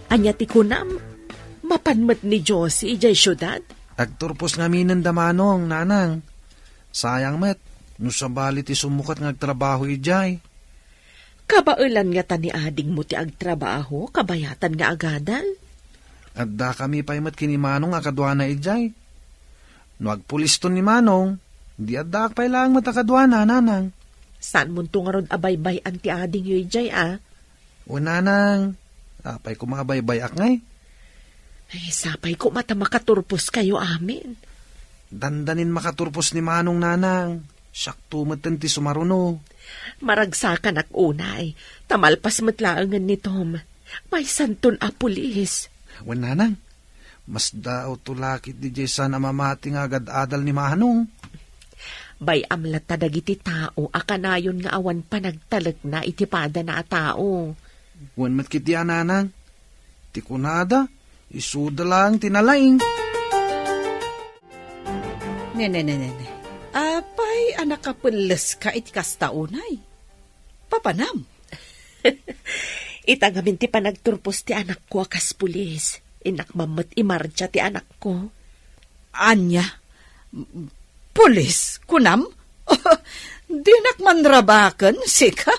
Anya ti kunam, mapanmat ni Josie ijay syudad? Agturpos ngamin ng damanong, Nanang. Sayang met, no sabali ti sumukat ng agtrabaho ijay. Kabailan nga tani ading mo ti agtrabaho, kabayatan nga agadal. At da kami pa'y mat kini Manong akadwana ijay. No agpuliston ni Manong, di adda pa'y lang matakadwana, Nanang. Saan mo nga rod abaybay anti ading yu ijay, O, Nanang, apay ko makabaybay ak ngay. Ay, sapay ko mata makaturpos kayo amin. Dandanin makaturpos ni manong nanang. Sakto matan ti sumaruno. Maragsakan ak unay. Tamalpas matlaangan ni Tom. May santon a pulis. Wan nanang, mas dao tulakit di Jason na mamati nga agad-adal ni manong. Bay amlat tadagiti tao, akanayon nga awan pa nagtalag na itipada na a tao. Wan matkit yan nanang. Ti kunada, isuda lang tinalaing. Ne. Apay, anak ka pulis ka iti kastaunay. Papanam. Itangamin ti panagturpos ti anak ko akas pulis. Inakmamat imarcha ti anak ko. Anya? Pulis? Kunam? Di nakmanrabakan, sika?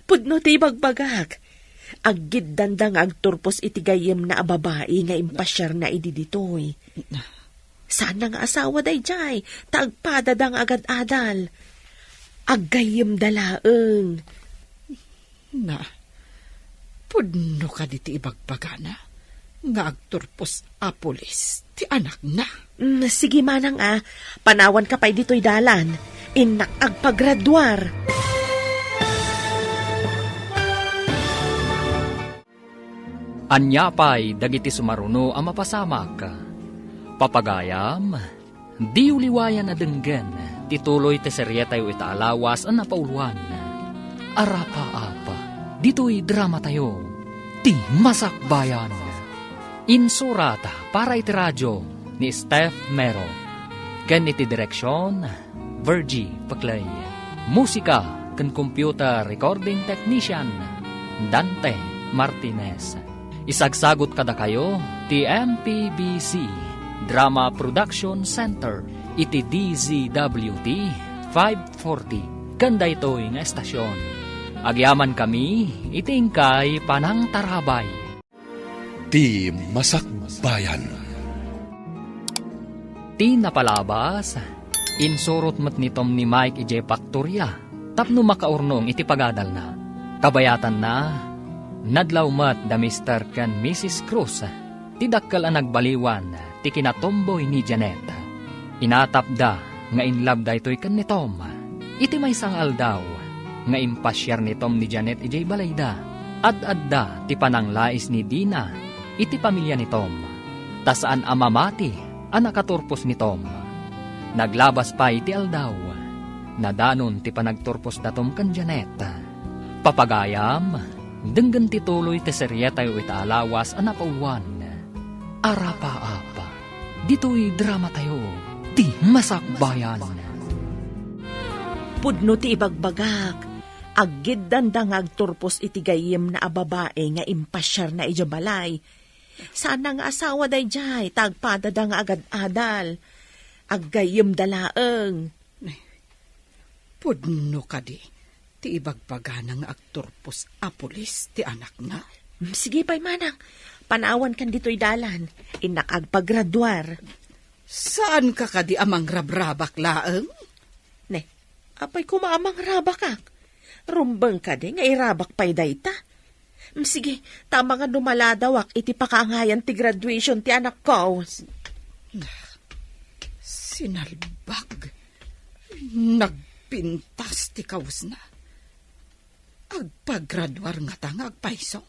Pudno ti bagbagak. Aggid dandang agturpos iti gayem na babae nga impasyar na idi ditoy. Saan nga asawa day jay, tagpadadang agad-adal. Aggayem dalaeng. Na, pudno ka di ti ibagbagana. Nga agturpos a pulis, ti anak na. Sige manang panawan ka pa'y dito'y dalan. Inak agpagradwar. Anya pa'y dagiti sumaruno ang mapasamak. Papagayam, di uliwayan na denggen, tituloy te serye tayo itaalawas ang napauluan. Arapa-apa, dito'y drama tayo, ti masakbayan. Insurata para iti radyo ni Steph Mero. Ken iti direksyon, Virgie Paclay. Musika ken computer recording technician, Dante Martinez. Isagsagot kada kayo, ti MPBC Drama Production Center, iti DZWT 540. Kanda ito'y nga estasyon. Agyaman kami, itingkay panang tarabay. Ti Masakbayan. Ti napalabas, insurot mat ni Tom ni Mike ije Paktorya, tapno makaurnong iti pagadal na. Kabayatan na, nadlaw mat da Mr. kan Mrs. Cruz, ti dakkal ang nagbaliwan, ti kinatomboy ni Janet. Inatapda nga inlove da ito'y kan ni Tom. Iti may sangal daw, nga impasyar ni Tom ni Janet ijay balayda. Ad-adda ti pananglais ni Dina, iti pamilya ni Tom. Tasaan amamati, ang nakaturpos ni Tom. Naglabas pa iti aldaw, nadanon ti panagturpos da Tom kan Janet. Papagayam, denggan tituloy ti serye tayo itaalawas ang napauluan. Arapa-apa, dito'y drama tayo, ti masakbayan. Pudno ti ibagbagak, aggid dandang agturpos iti gayem na babae nga impasyar na ijabalay. Saan nga asawa day jay, tagpadadang agad-adal. Aggayem dalaeng. Pudno ka di. Ti ibagbagana nga agturpos a pulis, ti anak na. Sige pa'y manang, panawan kan dito'y dalan. Inak agpagradwar. Saan ka kadi amang rabrabak laeng? Ne, apay kumaamang rabakak. Rumbang ka di, nga irabak pa'y dayta. Sige, tama nga dumaladawak, iti pakaangayan ti graduation ti anak ko. Sinalbag. Nagpintas ti kawas na. Agpagradwar nga ta nga agpaiso.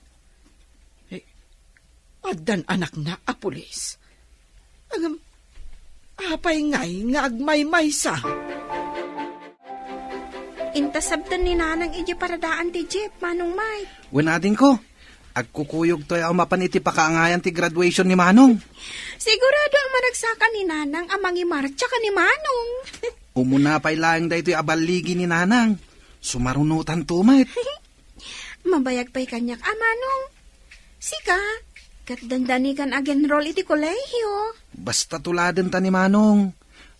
Addan anak na a pulis. Apay ngay nga agmay-may sa. Intasabtan ni nanang iji paradaan ti Jeep, Manong Mike. Wanadin ko, agkukuyog to'y mapan iti pakaangayan ti graduation ni Manong. Sigurado ang managsaka ni nanang amang imarcha ka ni Manong. Umuna pa'y lang da ito'y abaligi ni nanang. Sumarunutan tumit. Mabayag pa'y kanyak, Manong. Sika, katdandani kan agenroll iti kolehyo. Basta tuladan ta ni Manong.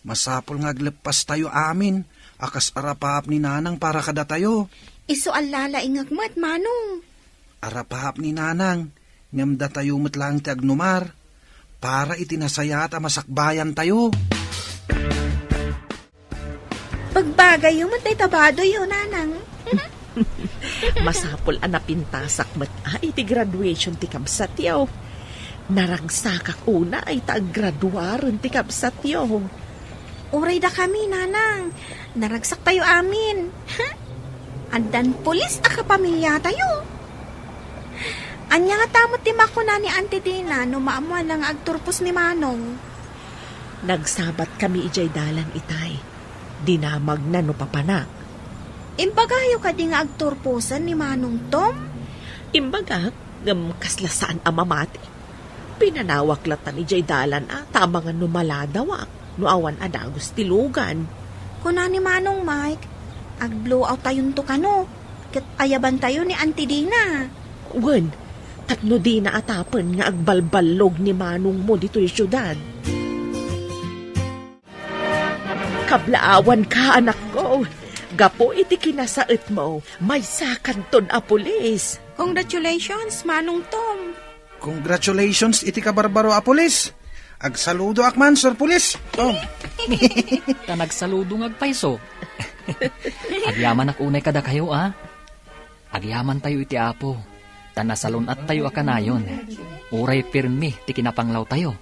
Masapol nga aglepas tayo amin. Akas arapahap ni nanang para kada tayo. Iso alala ingagmat, Manong. Arapahap ni nanang. Ngamda tayo matlang ti agnumar. Para itinasaya at masakbayan tayo. Pagbagay yung matay tabado yun, nanang. Masapol anapintasak mat iti graduation ti kabsat yaw. Naragsakak una ay taaggraduaran ti kabsat yaw. Uray da kami, nanang. Naragsak tayo amin. Andan pulis a kapamilya tayo. Anya nga tamot ti makuna ni Auntie Dina no maamuan lang agturpos ni Manong. Nagsabat kami ijay dalan itay. Dinamag na no papanak. Imbagayo ka di nga agturposan ni Manong Tom? Imbaga, ngam kaslasaan amamati. Pinanawak latan ijay dalan tama nga no maladawak. No awan adagos tilugan. Kuna ni Manong Mike, ag-blow out tayon to kano. Kat ayaban tayo ni Auntie Dina. Wen, tapno di na atapan nga agbalbalog ni Manong mo dito yung syudad. Kablaawan ka, anak ko. Gapo iti kinasait mo, may sakanton a pulis. Congratulations, Manong Tom. Congratulations, iti ka barbaro a pulis. Agsaludo akman, Sir Pulis. Oh. Tanagsaludo ng agpaiso. Agyaman ak unay kada kayo, Agyaman tayo iti apo. Tanasalon at tayo akanayon. Uray pirmi, ti kinapanglaw tayo.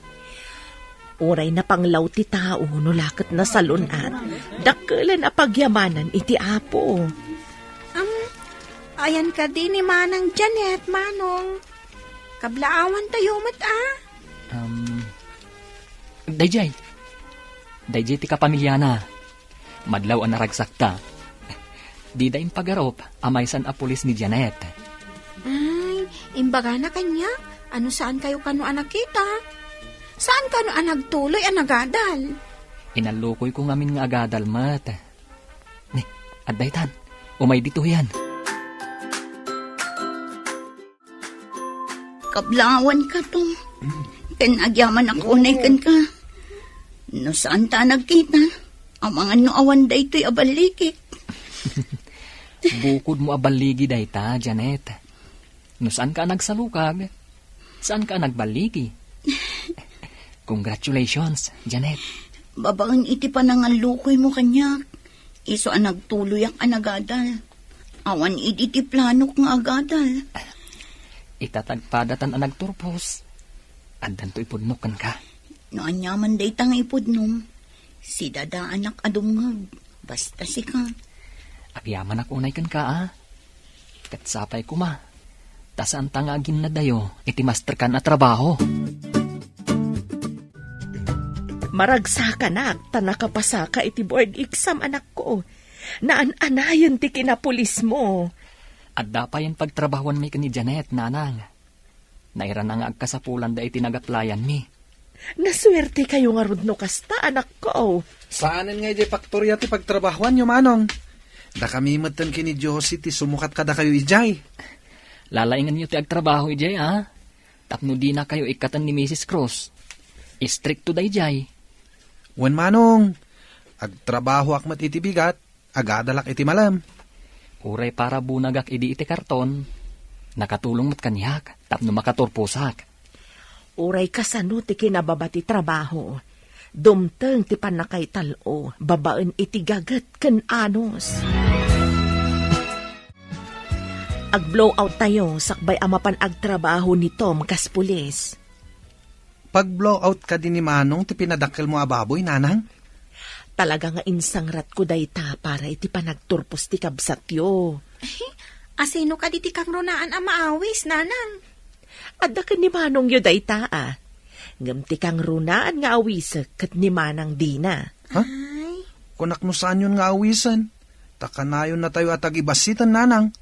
Uray na panglaw ti tao, nulakat na salon at dakkelan a pagyamanan iti apo. Ayan ka din ni Manang Janet, Manong. Kablaawan tayo mat, Dayjay ti kapamilya na. Madlaw ang naragsak ta. Di da impagarop, amaysan a pulis ni Janet. Ay, imbaga na kanya. Ano saan kayo kano anak kita? Saan kano anagtuloy anagadal? Inalukoy ko ngamin nga agadal mat. Ni, addaytan, umay dito yan. Kablawan ka to. Kanagyaman ako unay kan ka. No saan ta nagkita? Ang mga no awan da ito'y abalikik. Bukod mo abaligi dayta, Janet. No saan ka nagsalukag? Saan ka nagbaligi? Congratulations, Janet. Babaan iti pa nangalukoy mo kanya. Iso ang nagtuloy ang anagadal. Awan iti planok nga agadal. Itatagpadatan ang nagturpos. Andan to ipudnukan ka. No anyaman day tang ipudnom. Si dada anak adungag. Basta si ka. Agyaman ak unay kan ka, Katsapay ko ma. Tasaan tangagin na dayo, iti master kan na trabaho. Maragsa ka na, tanakapasa ka iti board exam anak ko. Naan-anayon ti kinapulis mo. At dapayan pagtrabahuan mi ni Janet, nanang. Nairan na nga agkasapulan da iti nagaplayan mi. Naswerte kayo nga rudno kasta, anak ko. Saanin nga iti faktorya ti pagtrabahuan nyo, Manong? Da kami matan kini Josie ti sumukat kada kayo ijay. Lalaingan niyo ti agtrabaho ijay, Tapno di na kayo ikatan ni Mrs. Cross. Istrikto da ijay. Wen Manong, agtrabaho akmat iti bigat, agadalak iti malam. Uray para bunagak idi iti karton. Nakatulong mat kanyak, tapno makaturpusak. Uray kasano ti kinababati trabaho. Dumteng ti panakay talo, babaan iti gagat ken anos. Ag-blow out tayo, sakbay amapan agtrabaho ni Tom kas pulis. Pag-blow out ka din ni Manong, ti pinadakkel mo ababoy, nanang? Talaga nga insangrat ko dayta para iti panagturpos ti kabsatyo. Asino ka diti kang runaan ang maawis, nanang? Adda ka ni Manong yu dayta Ngam ti kang runaan nga awisek kat ni Manang Dina. Ha? Kunak mo saan yun nga awisan? Takanayon na tayo at agibasitan, nanang.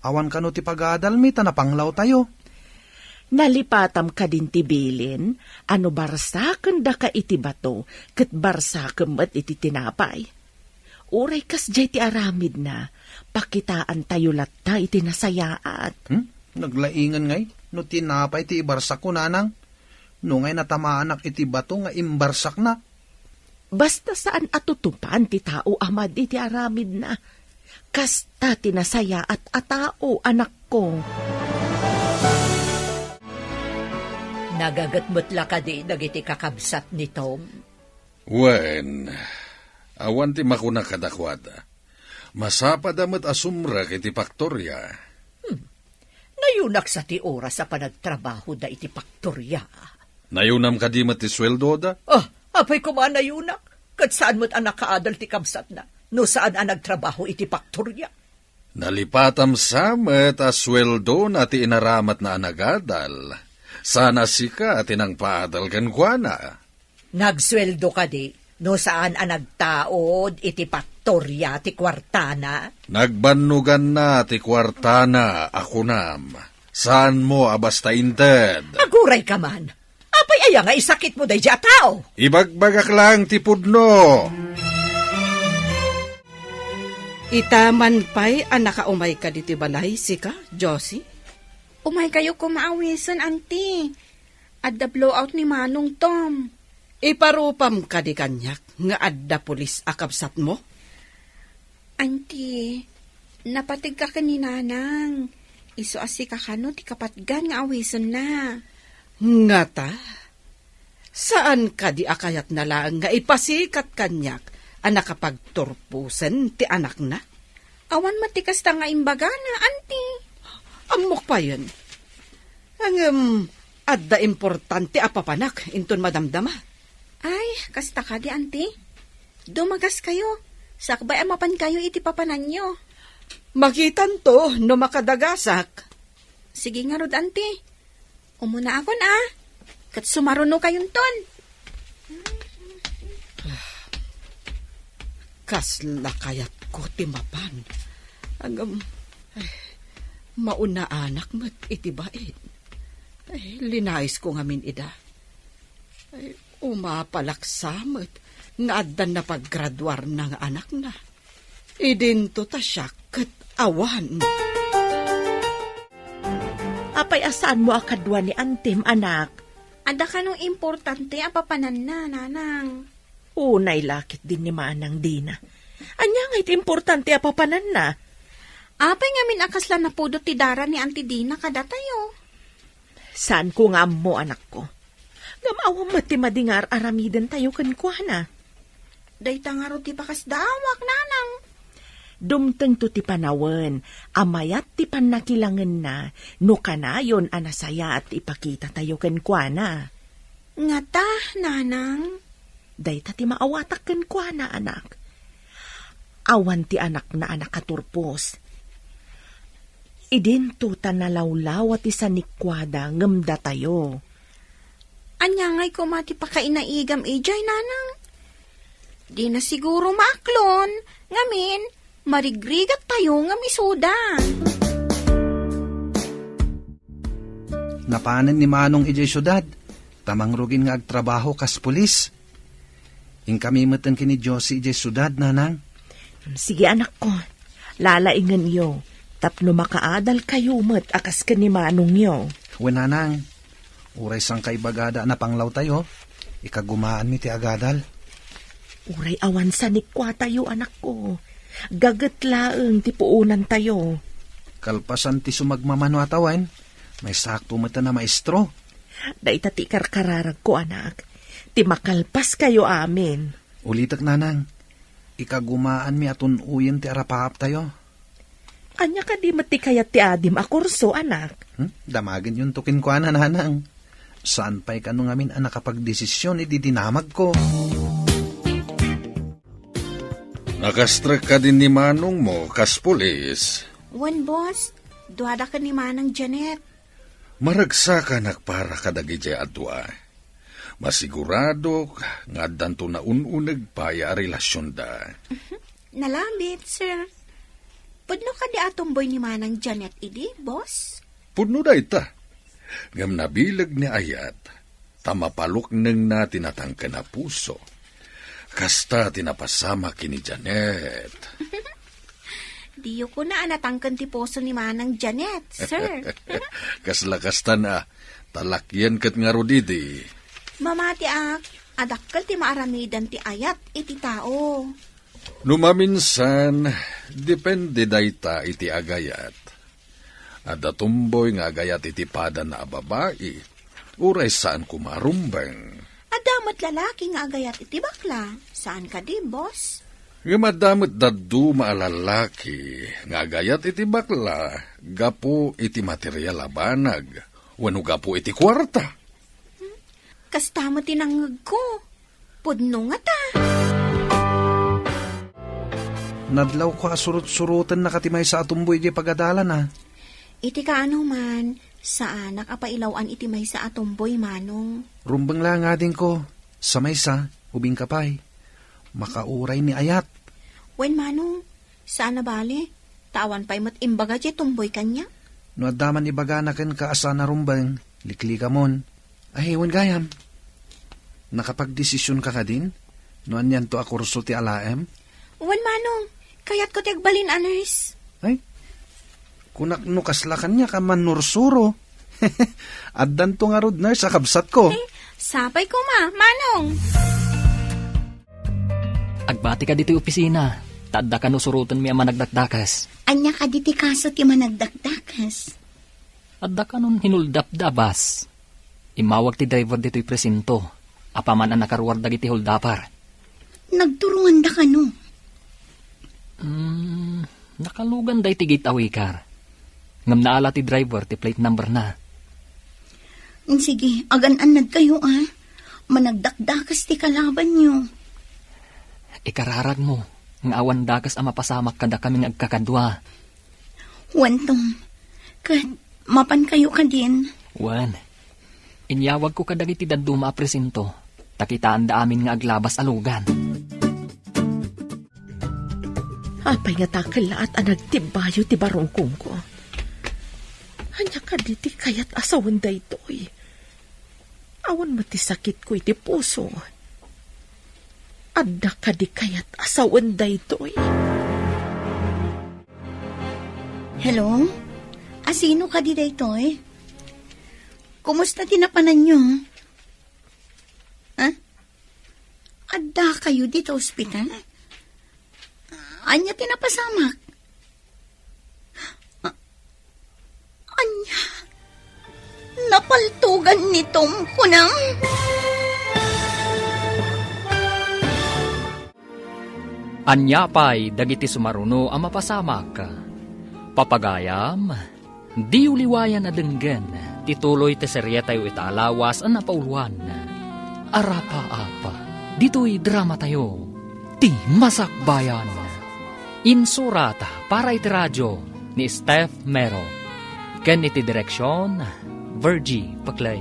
Awan ka no ti pag-aadalmi, tanapanglaw tayo. Nalipatam ka din ti bilin, ano barsaken da ka iti bato, kat barsaken mat iti tinapay. Uray kas jay ti aramid na, pakitaan tayo latta iti nasayaat. Naglaingan ngay, no tinapay ti ibarsak ko, nanang. No ngay natamaanak iti bato nga imbarsak na. Basta saan atutupan ti tao amad iti aramid na, kasta tinasaya at atao anak ko. Nagagatmutla ka di nagiti kakabsat ni Tom. Wen, awan ti makuna kadakwada. Masapad amat asumra kiti paktorya. Nayunak sa ti oras sa panagtrabaho da iti paktorya. Nayunam ka di mati sweldo da? Apay ko man nayunak. Kat saan mo't ang nakaadal ti kabsat na? No saan ang nagtrabaho iti paktorya? Nalipatam samet a sweldo na ti inaramat na anagadal. Sana sika tinang paadal kan kuana. Nagsweldo ka di, no saan ang nagtaod iti paktorya ti kwartana? Nagbanugan na ti kwartana ako nam. Saan mo abasta inted? Aguray ka man. Apay aya nga isakit mo day tao. Ibagbagak lang ti pudno. Itaman pa'y nakaumay ka diti balay, sika, Josie? Umay kayo kumaawisan, auntie. Adda blowout ni Manong Tom. Iparupam ka di kanyak nga adda pulis akabsat mo? Auntie, napatig ka kaninanang. Iso asi ka kano ti kapatgan nga awisan na. Nga ta? Saan ka di akayat na lang nga ipasikat kanyak ang nakapagturpusan ti anak na? Awan matikas ta nga imbaga na, auntie. Amok pa yun. Ang adda importante apapanak inton madamdama. Ay, kasta ka di, auntie. Dumagas kayo. Sakbay amapan kayo iti papanan nyo. Makitan to no makadagasak. Sige nga rod, auntie. Umuna ako na. Kat sumaruno kayong ton. Kasla kayat ko timapan. Ang mauna anak mo't itibain. Ay, linais ko ngamin ida. Ay, umapalaksamot nga addan na paggraduar ng anak na. Idinto ta siya kat awan. Apay asaan mo akadwa ni Antem, anak? Ada ka nung importante apapanan na, nanang. Unay lakit din ni Manang Dina. Anya nga'y importante apapanan na. Apay nga minakasla na po ti dara ni Auntie Dina kada tayo. Saan ko nga mo, anak ko? Gamawang mati madingar aramiden tayo kankwana. Dayta nga ro ti pakas dawak, nanang. Dumteng to ti panawen, amayat ti panakilangan na, no kanayon anasaya at ipakita tayo kankwana. Nga ta, nanang. Dayta ti maawatak kankwana, anak. Awan ti anak na anak katurpos. Idinto ta nalawlaw at isanikwada ngamda tayo. Anya nga'y kumati pa kainaigam ijay, nanang. Di na siguro maaklon, ngamin, marigrigat tayo nga misuda. Napanan ni Manong ijay syudad. Tamang rugin nga agtrabaho kas pulis. Ing kami matan kini Josie ijay syudad, nanang. Sige, anak ko. Lalaingan yo. Tapno makaadal kayo met akas ka ni Manong yo. Wenanang, uray sang kaibagada na panglaw tayo. Ikagumaan mi ti agadal. Uray awan sa nikwa tayo, anak ko. Gagatlaeng ti puunan tayo. Kalpasan ti sumagmamano atawan. May sakto mata na maestro. Dahita ti karkararag ko, anak. Ti makalpas kayo amin. Ulitak, nanang. Ikagumaan mi atun uyen ti arapaap tayo. Anya ka di mati kayat ti adim akurso, anak. Damagin yung tukin ko, nanang. Saan pa'y kano ngamin ang nakapagdesisyon, ididinamag ko. Nakastrek ka din ni Manong mo, kas pulis. Wan, boss. Duwada ka ni Manang Janet. Maragsakan para kadagi jay adwa. Masigurado nga danto na ununag paya relasyon da. Nalambit, sir. Pudno ka di atomboy ni Manang Janet, idi, boss? Pudno da ita. Ngam nabilag ni ayat, tamapalok nang na tinatangka na puso. Kasta tinapasama kini Janet. Diyo ko na anatangkan ti poso ni Manang Janet, sir. Kaslakasta na, talakyan kat nga rodidi. Mamati adakkel ti maaramidan ti ayat iti tao. Numaminsan, depende dayta iti agayat. Ada tumboy nga agayat iti pada na babae, uray saan kumarumbang. Adamat lalaki nga agayat iti bakla. Saan ka di, boss? Nga madamot dadu maalalaki, nga agayat iti bakla, gapo iti material abanag, wano gapo iti kwarta. Kastama tinangag ko. Pudno nga ta. Nadlaw ko asurut-surutan na katimay sa atumboy di pagadalan ha. Iti ka ano man, saan nakapailawan iti may sa atomboy manong. Rumbang lang nga din ko, sa maysa, ubing kapay. Makauray ni ayat. Wen manong, saan na bali? Tawan pa'y matimbaga di tumboy kanya. No adaman ibaga na ken kaasa na rumbang, likli ka mon. Ay, wen gayam. Nakapagdesisyon ka din? No anyan to ako ruso ti alaem? Wen manong, kayat ko tiagbalin aners. Ay, kunak no kaslakan niya ka man nursuro. Addan to nga rod nurse, akabsat ko. Sapay ko manong. Agbati ka dito opisina. Tadda ka no surutan mi ama nagdakdakas. Anya ka diti kaso ti managdakdakas. Adda ka nun hinuldap-dabas. Imawag ti driver dito'y presinto. Apaman ang nakaruwardag iti huldapar. Nagturungan da ka no. Nakalugan day ti gate awikar. Ngam naala ti driver ti plate number na. Sige, agan-anad kayo Managdakdakas ti kalaban nyo. Ikararag mo. Nga awan dakas ang mapasamak kada kaming agkakadwa. Wantong, kat mapan kayo ka din. Wan, inyawag ko kadagiti daduma presinto. Takitaan da amin nga aglabas alugan. Apay nga takalaat ang nagtimbayo ti barongkong ko. Anya ka diti kayat asawan da ito'y. Awan mati sakit ko iti puso. Adda ka di kayat asawan da ito'y. Hello? Asino ka di dayto Kumusta tinapanan nyo? Adda kayo dito ospital? Anya tinapasamak? Anya? Napaltugan ni Tom kunang? Anya pa'y dagiti sumaruno ang mapasamak. Papagayam, di uliwayan na denggen, tituloy te serye tayo italawas ang napauluan. Arapa-apa, dito'y drama tayo, ti masakbayan. Insurata para iti radyo ni Steph Mero. Ken iti direksyon, Virgie Paclay.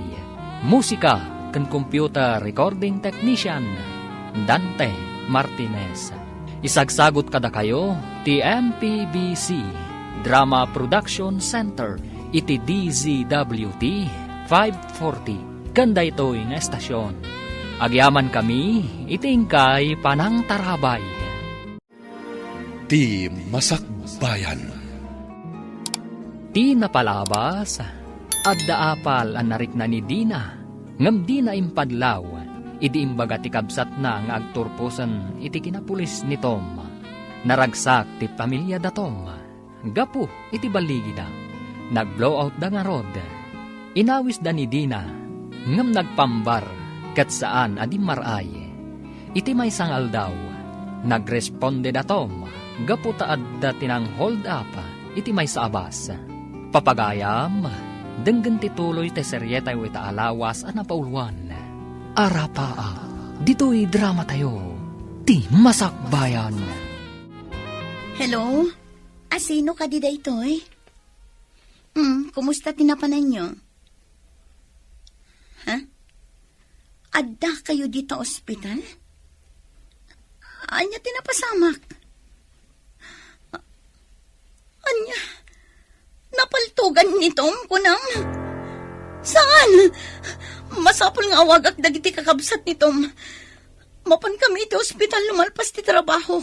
Musika ken computer recording technician, Dante Martinez. Isagsagot kada kayo, ti MPBC Drama Production Center, iti DZWT 540, kanda ito'y nga estasyon. Agyaman kami, itingkay panang tarabay. Ti Masakbayan. Ti napalabas, adda apal ang narikna ni Dina, ngam di na impadlaw, idi imbaga ti kabsat na nga agturpusan iti kinapulis ni Tom. Naragsak ti pamilya da Tom. Gapu iti baligi da. Nag-blowout da nga rod. Inawis da ni Dina, ngam nagpambar, kat saan adim maray. Iti may sangal daw. Nagresponde da Tom, gapu taad da tinang hold up, iti may saabas. Papagayam, denggan tituloy te seryeta iti alawas a napauluan. Arapaa, dito'y drama tayo, ti masakbayan. Hello? Asino ka di daytoy? Kumusta tinapanan nyo? Adda kayo dito ospital? Anya tinapasamak? Anya? Napaltugan ni Tom kunang? Saan? Masapol nga awagak dagiti kakabsat ni Tom. Mapan kami iti ospital lumalpas ti trabaho.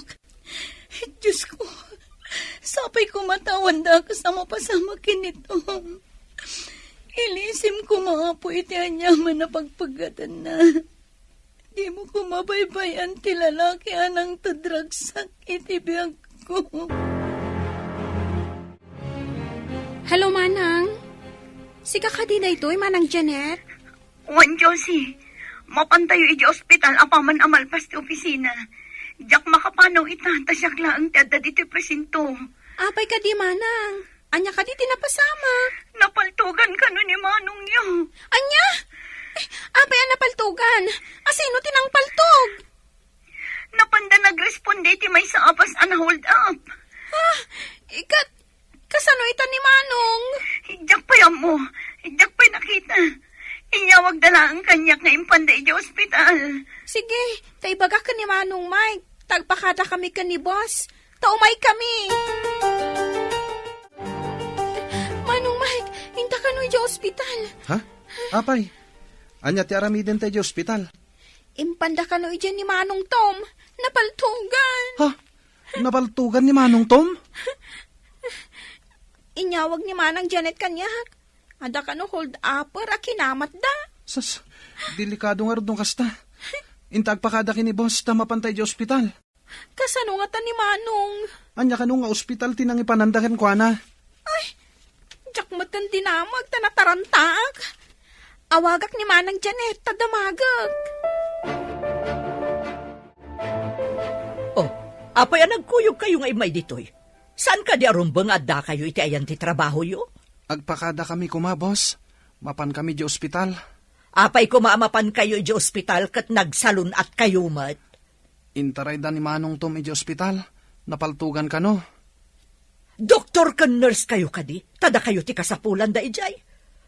Diyos ko, sapay ko matawan da kasama pasamakin ni Tom. Ilisim ko mga po iti anyaman na pagpagatan na. Di mo ko mabaybayan ti lalaki anang tadragsak iti biyag ko. Hello, Manang. Sika ka din na ito'y, Manang Janet. Juan Josie, mapantayo iti ospital apaman amalpas ti opisina. Diyak makapanaw ita, tasyak lang ti adda dito presinto. Apay ka di, Manang. Anya ka di tinapasama. Napaltugan ka no ni Manong niyo. Anya? Apay ang napaltugan. Asino tinang paltog? Napanda nagresponde ti may sa apas an hold up. mo. Idak pa'y nakita. Inyawag dala ang kanyak nga impanday di ospital. Sige, taibaga ka ni Manong Mike. Tagpakada kami ka ni boss. Taumay kami. Manong Mike, hinta ka no di ospital. Ha? Apay, anya ti aramiden tayo di ospital. Impanda ka no di ni Manong Tom. Napaltugan. Ha? Napaltugan ni Manong Tom? Inyawag ni Manang Janet kanyak. Ada ka no hold upper a kinamat da. Sas, delikado nga rin kasta. Intag pa kada kini boss, tama pantay di ospital. Kasano nga ta ni Manong? Anya ka nga ospital tinang ipanandakan ko na. Ay, jak matan dinamag tanatarantag. Awagak ni Manang Janet tadamagag. Oh, apay nagkuyog kayo nga imay ditoy. Saan ka di arumbang adda kayo iti ayan ti trabaho yo? Agpakada kami kuma, boss. Mapan kami di ospital. Apay kumaamapan kayo di ospital kat nagsalun at kayo mat. Intaray da ni Manong Tom di ospital. Napaltugan ka no. Doktor ka nurse kayo kadi, tada kayo ti kasapulan da ijay.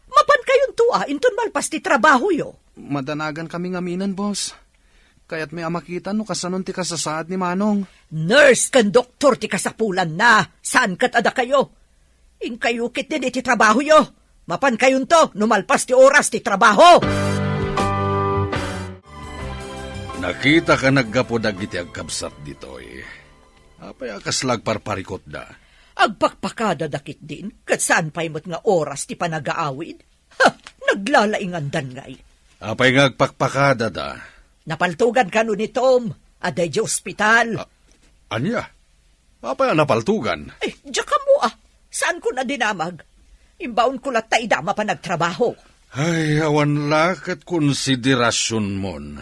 Mapan kayon tua, inton malpas ti trabaho yo. Madanagan kami ngaminan, boss. Kaya't may amakita no kasanon ti kasasaad ni Manong. Nurse kan doktor ti kasapulan na, saan kat ada kayo? In kayo kit din iti trabaho yo. Mapan kayon to, numalpas ti oras ti trabaho. Nakita ka naggapo dagiti agkabsat ditoy. Apay akas lagparparikot da. Agpakpakada dakit din, kat saan pa'y mo't nga oras ti panagaawid? Ha, naglalaingan dan ngay. Apay nga agpakpakada da. Napaltugan ka nun ni Tom, aday di ospital. Anya? Apay napaltugan? Eh, diya ka mo ah. Saan ko na dinamag? Imbaon ko lat taidama pa nagtrabaho. Ay, awan lakat konsiderasyon mon.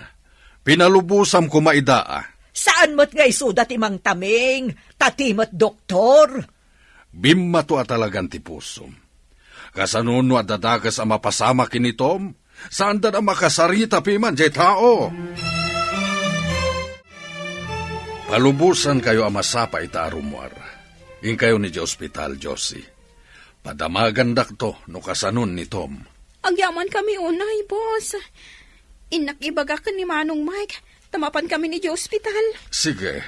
Pinalubusam ko maidaa. Saan mo't nga isudat imang taming, tatimot doktor? Bimma to atalagan ti pusom. Kasanuno at dadagas ang mapasama kinitom, saan da na makasarita piman jay tao? Palubusan kayo ang masapa ita arumwar. In kayo ni di ospital, Josie. Padamagan dakto no kasanun ni Tom. Agyaman kami unay, boss. Inakibaga ka ni Manong Mike. Tamapan kami ni di ospital. Sige,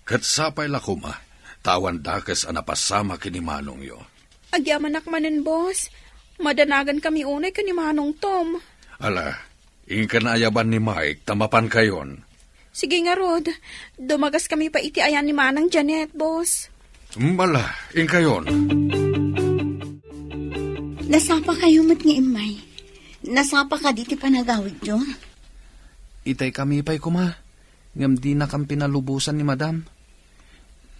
katsapay lakuma. Tawan dakas ang napasama kini Manong yo. Agyaman akmanin, boss. Madanagan kami unay ka ni Manong Tom. Ala, in ka na ayaban ni Mike, tamapan kayon. Sige nga, Rod. Dumagas kami pa iti ayan ni Manang Janet, boss. Mala, in kayon. Nasapa kayo mat nga imay. Nasapa ka diti panagawid yun. Itay kami pa'y kuma. Ngam di na kang pinalubusan ni Madam.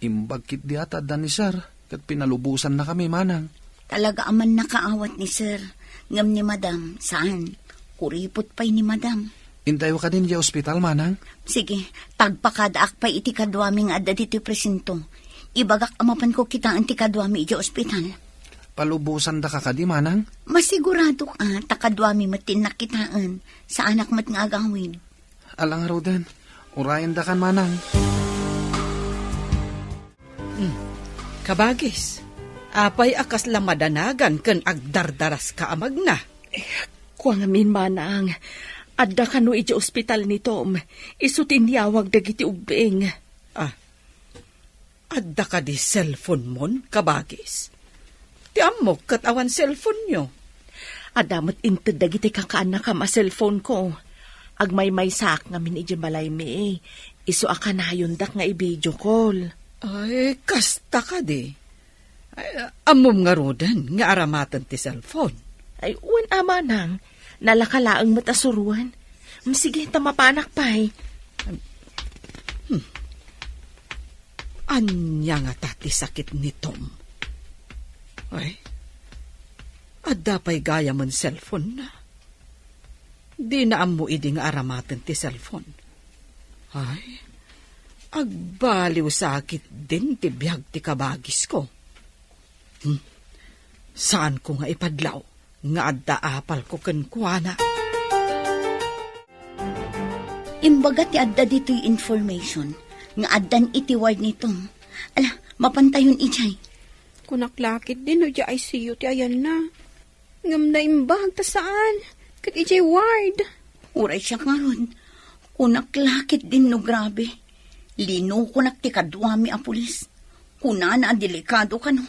Imbagkit di ata da ni Sir. Kat pinalubusan na kami, Manang. Talaga aman nakaawat ni Sir. Ngam ni Madam, saan? Kuripot pa'y ni Madam. Intayo ka din di ospital, Manang. Sige, tagpakadaak pa'y iti kadwami nga adda diti presinto. Ibagak amapan ko kita ang ti kadwami iti ospital. Palubusan da ka kadi, Manang. Masigurado ka, takadwami matin nakitaan sa anak mat nga agawin. Alang Roden, urayan da kan, Manang. Kabagis, apay akas lamadanagan ken agdardaras ka amag na. Kuang amin, Manang. Adda ka no iti ospital ni Tom. Isutin niyawag dagiti ubing. Adda ka di cellphone mon, kabagis. Ti amok kat awan cellphone nyo. Adamat inted dagiti kakaanak ka ma cellphone ko. Agmay-may sak ngamin iti balay mi. Isu akanayon dak nga i-video call. Ay, kasta ka di. Ay, amom nga rodan, nga aramatan ti cellphone. Ay, uwan ama nang. Nalakalaang matasuruan. Sige, tamapanak pa'y. Anya nga tati sakit ni Tom. Ay, adda pa'y gaya man cellphone na. Di na amo iding aramatan ti cellphone. Ay, agbaliw sakit din ti biyag ti kabagis ko. Saan ko nga ipadlaw? Nga adda apal ko kenkwana. Imbaga ti adda dito'y information nga addan iti ward nito. Ala, mapantayon ijay. Kunaklakit din o di ICU ti ayan na. Ngam na imbag ta saan? Kat ijay ward. Uray siya nga ron. Kunak lakit din no grabe. Lino kunak ti kadwami a pulis. Kuna na delikado ka no.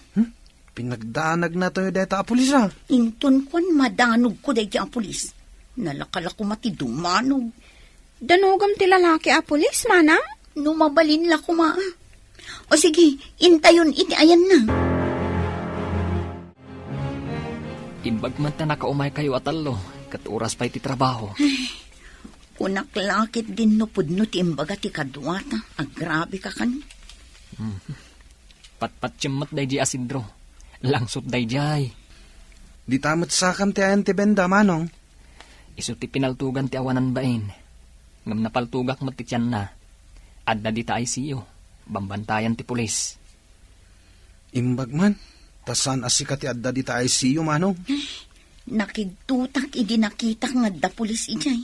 Pinagdanag na tayo deta a pulis ah. Inton kwan madanog ko day ti a pulis. Nalakala ko mati dumanog. Danogam ti lalaki a pulis, manang? Numabalin la ko ma. O sige, intayon iti ayan na. Imbag man ta nakaumay kayo atalo, kat oras pa iti trabaho. Kunak lakit din no pudno ti imbaga ti kadwata. Agrabe ka kan. Patpatsyamot day di asidro. Langsot day jay. Di tamat sakam ti ayan ti benda, manong. Isu ti pinaltugan ti awanan bain. Ngam napaltugak mo ti tiyan na. Adda di ta ICU. Bambantayan ti pulis. Imbag man. Tasan asika ti adda di ta ICU, manong. Nakigtutak idi nakita nga da pulis ijay.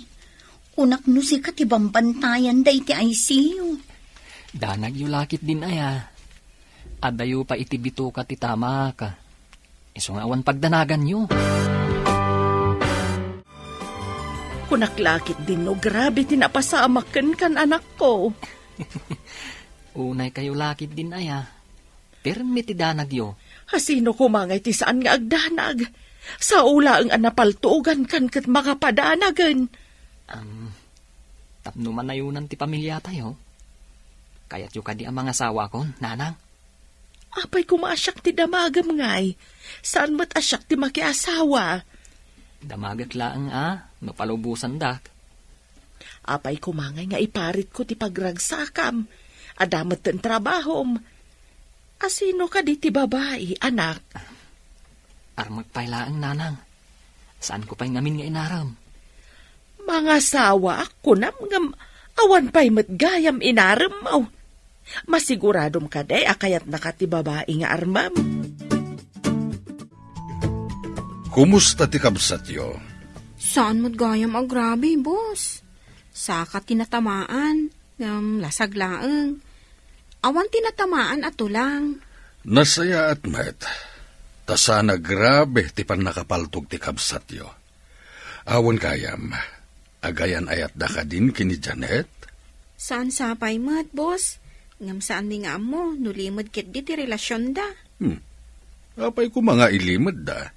Kunak no si ti bambantayan da iti ICU. Danag yu lakit din aya. Adda yu pa iti bito ka ti tama ka. Isu nga awan pagdanagan yu. Kunaklakit din no, grabe tinapasamakan kan anak ko. Unay kayo lakit din aya. Permi ti danag yu. Hasino kumangay ti saan nga agdanag? Sa ula ang anapaltugan kan kat makapadanagan. Tapno manayunan ti pamilya tayo. Kaya't yu kadi ang mga asawa ko, nanang. Apay kumasyak ti damagam ngay. Saan mat asyak ti makiasawa? Damagak laang no palubusan dak. Apay kumangay nga iparit ko ti pagragsakam. Adamat ten trabahom. Asino ka di ti babae, anak? Armag pailaang nanang. Saan ko pa'y ngamin nga inaram? Mga sawa ako ngam awan pa'y matgayam inaram mo. Masiguradom ka day akayat nakati babae nga armam. Kumusta ti kabsat yo? Saan mo't gayam agrabe, boss? Saka tinatamaan. Lasag laeng. Awan tinatamaan ato lang. Nasaya at met. Tasana grabe ti pan nakapaltog ti kabsat yo. Awan kayam. Agayan ayat da ka din kini Janet? Saan sapay mat, boss? Ngam saan mi nga mo, nulimod kit di ti relasyon da. Apay ko mga ilimod da.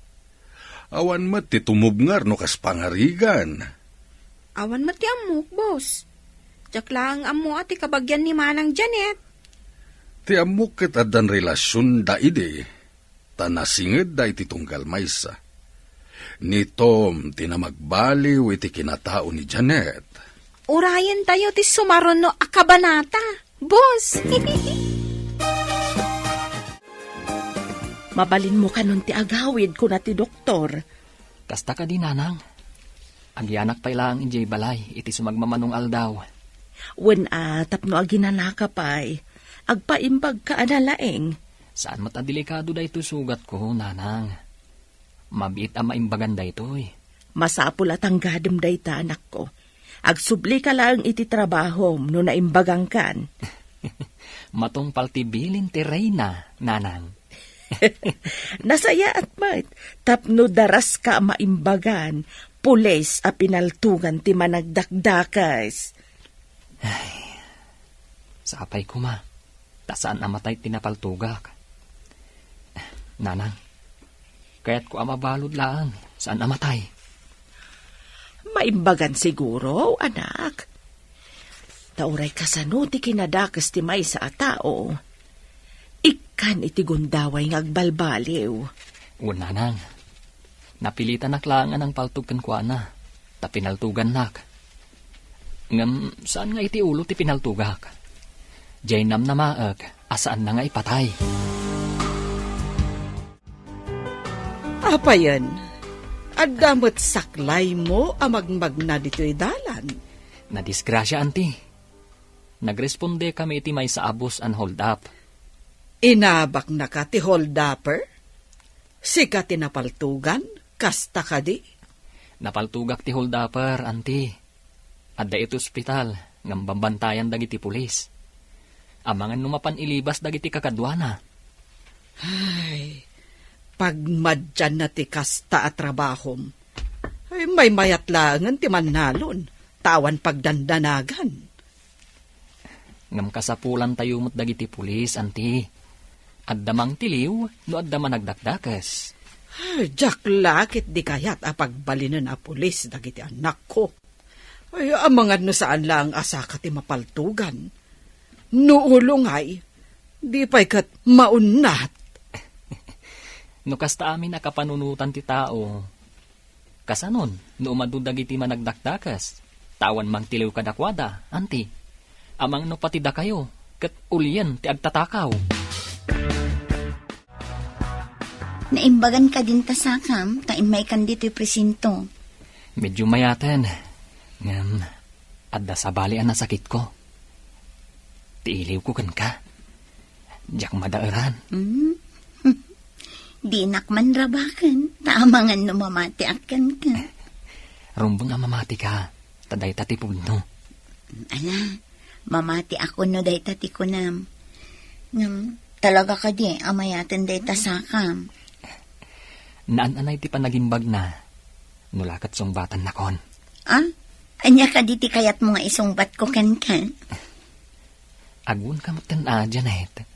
Awan mat ti tumubngar no kas pangarigan. Awan mat ti amok, boss. Diyak lang amo at ikabagyan ni Manang Janet. Ti amok ket addan relasyon da ide. Tanasinged da iti tunggal maysa. Ni Tom tinamagbaliw iti kinatao ni Janet. Urayan tayo ti sumaron no akabanata, boss. Mabalin mo kanon ti agawid ko na ti doktor. Kasta ka di nanang. Agyanak pa ilang injay balay, iti sumagmamanong aldaw. Wen tapno aginanaka pa'y. Agpaimbag ka analaeng. Saan matadelikado da ito sugat ko, nanang? Mabiit ang maimbagan da ito eh. Masapul at ang gadam da ita, anak ko. Agsubli ka lang iti trabaho no naimbagang kan. Matong paltibilin ti Reyna, nanang. Nasaya at mat, tapno daras ka maimbagan, pules a pinaltugan ti managdakdakas. Sapay ko ma, tasaan amatay tinapaltugak. Nanang, kaya't ko amabalod lang, saan amatay? Maimbagan siguro, anak. Tauray kasano ti kinadakas ti may sa tao. Ikan iti gundaway ngagbalbaliw. Nanang, napilitan naklangan ang paltugan ko na, ta pinaltugan nak. Ngam, saan nga iti ulo ti pinaltugak? Jaynam na maag, asaan na nga ipatay? Apa yan? Adamot saklay mo amagmag na dito'y dalan. Nadisgrasya, anti. Nagresponde kami iti may sa abos an hold up. Inabak na ka ti hold-upper? Sika tinapaltugan? Kasta ka di? Napaltugak ti hold upper, anti. Adda ito ospital, ngam bambantayan dagiti pulis. Amangan numapan ilibas dagiti kakadwana. Ay, Pagmadyan na ti kasta at trabahom, ay may mayat langan ti manalon, tawan pagdandanagan. Ngam kasapulan tayo mo't dagiti pulis, anti. Addamang tiliw, no addaman nagdakdakas. Ay, jak lakit di kayat apagbalinan a pulis dagiti anak ko. Ay, amangan no saan lang asaka ti mapaltugan. Nuulong ay, di pa'y kat maunat. No kasta amin nakapanunutan ti tao. Kasanon, no umadudag iti managdakdakas. Tawan mang tiliw kadakwada, anti. Amang no patida kayo, kat ulian ti agtatakaw. Naimbagan ka din tasakam, taimay kan dito'y presinto. Medyo mayaten. Ngam, adda sa balian na sakit ko. Tiiliw ko kan ka. Diyak madairan. Di nakman rabakan, tamangan no mamati akan ka. Rumbang amamati ka, taday tatipod no. Ala, mamati ako no day tati ko nam. Talaga ka di, amayatan day tasakam. Naan-anay ti panagimbag na. Nulakat song batan na kon. Ah? Anya ka diti kayat mo nga isungbat ko kan. Agun ka matan Janet.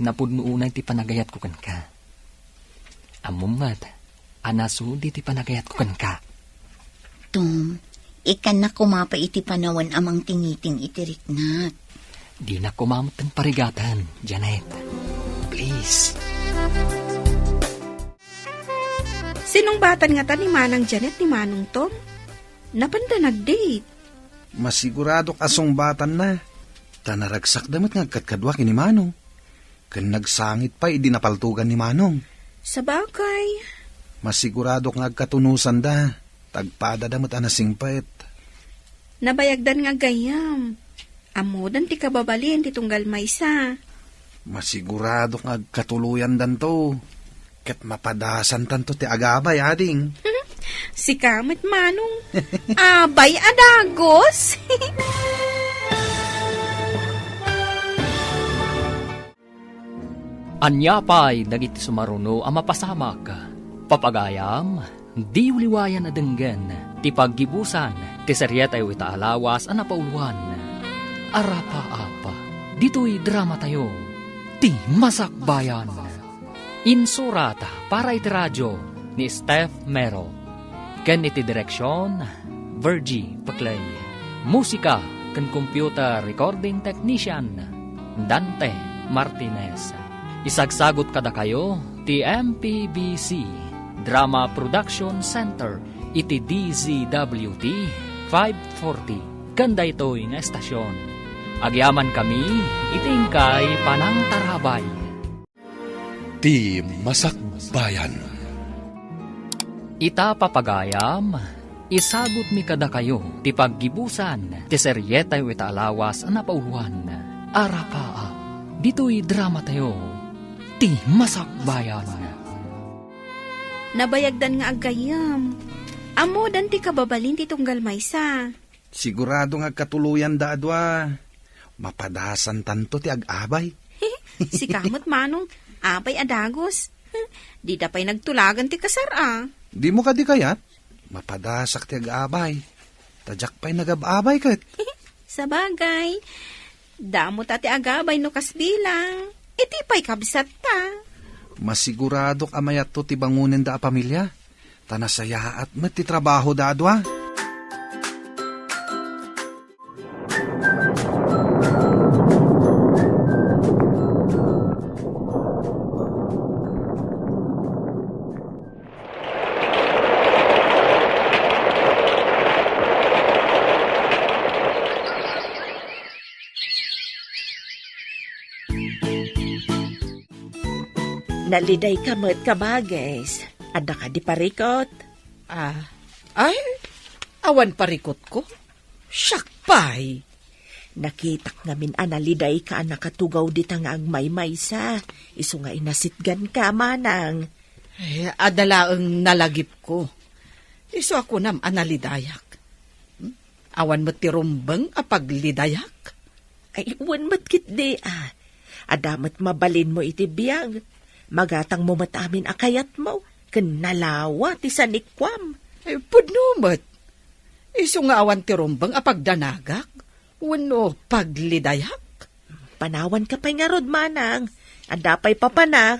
Napudnuunay ti panagayat ko kan ka. Amumat, anaso di ti panagayat ko kan ka. Tom, ikan na kumapa iti panawan amang tingiting itiriknat. Di na kumamatan parigatan, Janet. Please. Sinong batan nga ta ni Manang Janet ni Manong Tom? Napanda nag-date. Masigurado kasong batan na. Tanaragsak damat nga katkadwa kini Manong. Kan nagsangit pa, idi napaltugan ni Manong. Sa bagay. Masigurado nga katunusan da. Tagpada damat anasing pait. Nabayagdan nga gayam. Amudan ti kababalin ti tunggal maysa. Masigurado nga katuluyan dan to. Kat mapadasan tanto ti agabay, ading. Si Kamit Manong. Abay adagos. Anyapay dagiti sumaruno ang mapasamak. Papagayam, di uliwayan adenggen. Ti paggibusan, ti serya tayo itaalawas ang napauluan. Arapa-apa, dito'y drama tayo. Ti Masakbayan. Insurata para iti radyo ni Steph Mero. Ken iti direksyon, Virgie Paclay. Musika ken computer recording technician, Dante Martinez. Isagsagot kada kayo, ti MPBC Drama Production Center, iti DZWT 540. Kanda ito'y nga estasyon. Agyaman kami, itingkay panang tarabay. Ti Masakbayan. Ita papagayam, isagot mi kada kayo, ti paggibusan, ti seryeta yu itaalawas ang napauluan. Arapaa, dito'y drama tayo, ti Masakbayan. Nabayagdan nga agayam. Amudan ti kababalin ti tunggal maysa. Sigurado nga katuluyan da adwa. Mapadasan tanto ti agabay. Si Kamot Manong, abay adagos. Di da pa'y nagtulagan ti kasara. Di mo ka di kayat? Mapadasak ti agabay. Tadyak pa'y nagababay kat. Sa bagay, damo ti agabay no kasbilang. Iti pa'y kabsat ta. Masigurado kamayat to ti bangunin da a pamilya. Tanasaya at mati trabaho da adwa. Naliday ka mo't kabages. Ada ka di parikot. Ay, awan parikot ko. Syakpay. Nakitak ngamin analiday ka nakatugaw di nga agmay-maysa. Isu nga inasitgan ka, Manang. Ay, adalaang nalagip ko. Iso ako nam analidayak. Awan mo tirumbang apaglidayak. Ay, uwan mo't kit di Adamat mabalin mo iti biyag. Magatang mo matamin akayat mo, ken nalawa ti sanikwam. Ay, pudnumat. Iso nga awan ti rumbang apagdanagak. Wano paglidayak. Panawan ka pa'y nga rod, manang. Adapay papanak.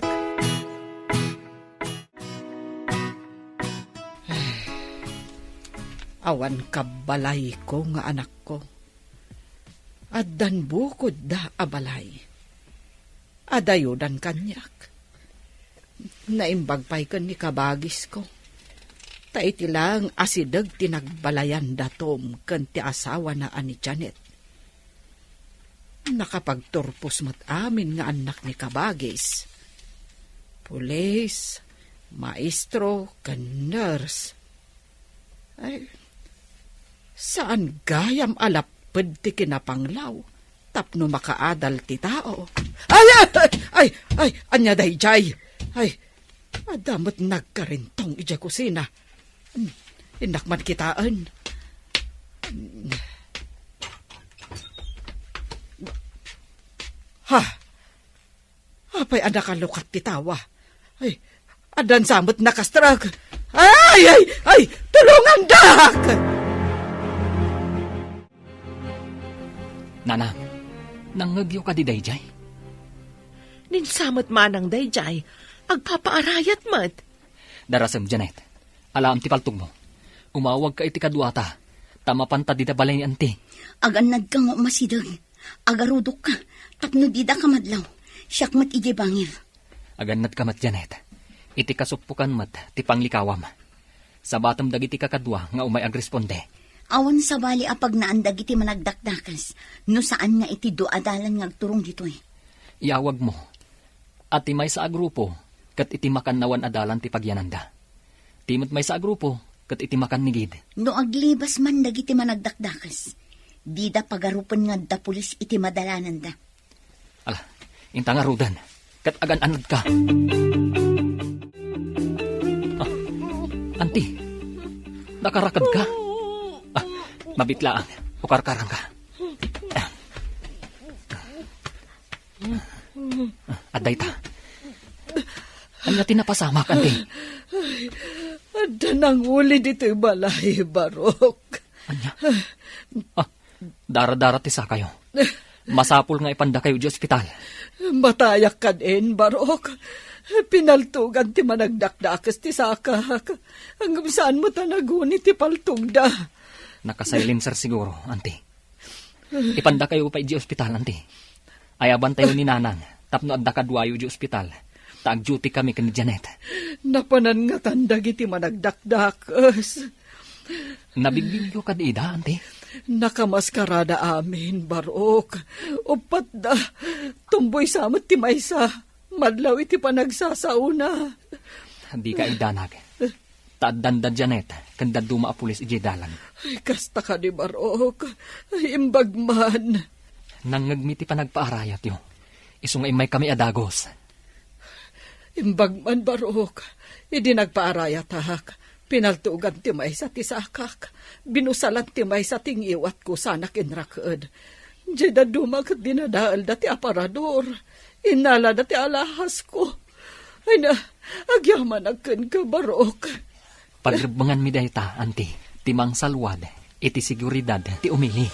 Awan kabalay ko nga anak ko. Addan bukod da abalay. Adayodan kanyak. Naimbagpay ka ni kabagis ko. Taiti lang asidag tinagbalayan datom kan ti asawa na ani Janet. Nakapagturpos mat amin nga anak ni kabagis. Pulis, maestro, kan nurse. Ay, saan gayam alapad ti kinapanglaw? Tapno makaadal ti tao. Ay, anya dayjay. Ay, adamot nagkarintong ija kusina. Inakman kitaan. Ha? Apay anak kalukat ti tawa. Ay, adan samot nakastrag. Ay, tulungan dak! Nanang, nangagyo ka di dayjay? Ninsamot manang dayjay, agpapaarayat mat. Darasam, Janet. Alam ti paltog mo. Umawag ka iti kadwata. Tamapanta di da balay ni anti. Aganad kang masidag. Agarudok ka. Tapno di da kamadlaw. Siyak mat ije bangir. Aganad ka mat, Janet. Iti kasupukan mat, ti panglikawam. Sa batam dagiti kakadwa nga umay agresponde. Awan sa bali apag naandag iti managdakdakas. No saan nga iti doadalan nga agturong dito eh. Iawag mo. At ti may sa agrupo, kat iti makan adalan ti pagyananda. Timot may sa agrupo, kat iti makan nigid. No aglibas man dagiti managdakdakas. Di da pagarupan nga da pulis iti madalanan da. Ala, inta nga rudan, kat agan anad ka. Anti, nakarakad ka? Mabitlaan, ukarkarang ka. Aday ta. Anya tinapasamak, anti. Ada nang uli dito'y balay, Barok. Anya? Dara-dara ti sa kayo. Masapul nga ipanda kayo di ospital. Matayak ka din, Barok. Pinaltugan ti managdakdakas ti sakak. Hanggang saan mo tanaguni ti paltog da. Nakasilencer siguro, anti. Ipanda kayo pa di ospital, anti. Ayaban tayo ni nanang. Tapno adda kadwayo di ospital. Taag-duty kami kan Janet. Napanan nga tandag iti managdakdakas. Nabibigyo ka di ida, anti. Nakamaskarada amin, Barok. Upat da, tumboy samot ti maysa. Madlaw iti panagsasauna. Di ka idanag. Taaddan da Janet, kanda duma a pulis iji dalan. Ay, kasta ka ni Barok. Ay, imbagman. Nangagmiti pa nagpaarayat yo. Iso nga imay kami adagos. Imbagman, Barok. Idi nagpaarayat hak. Pinaltugan ti may sa tisakak. Binusalat ti may sa tingiwat ko sana kinrakad. Diyada dumag dinadaal dati aparador. Inala dati alahas ko. Ay na, agyaman agkan ka, Barok. Pagribangan mi dayta, anti. Timang salwad, iti seguridad, ti umili.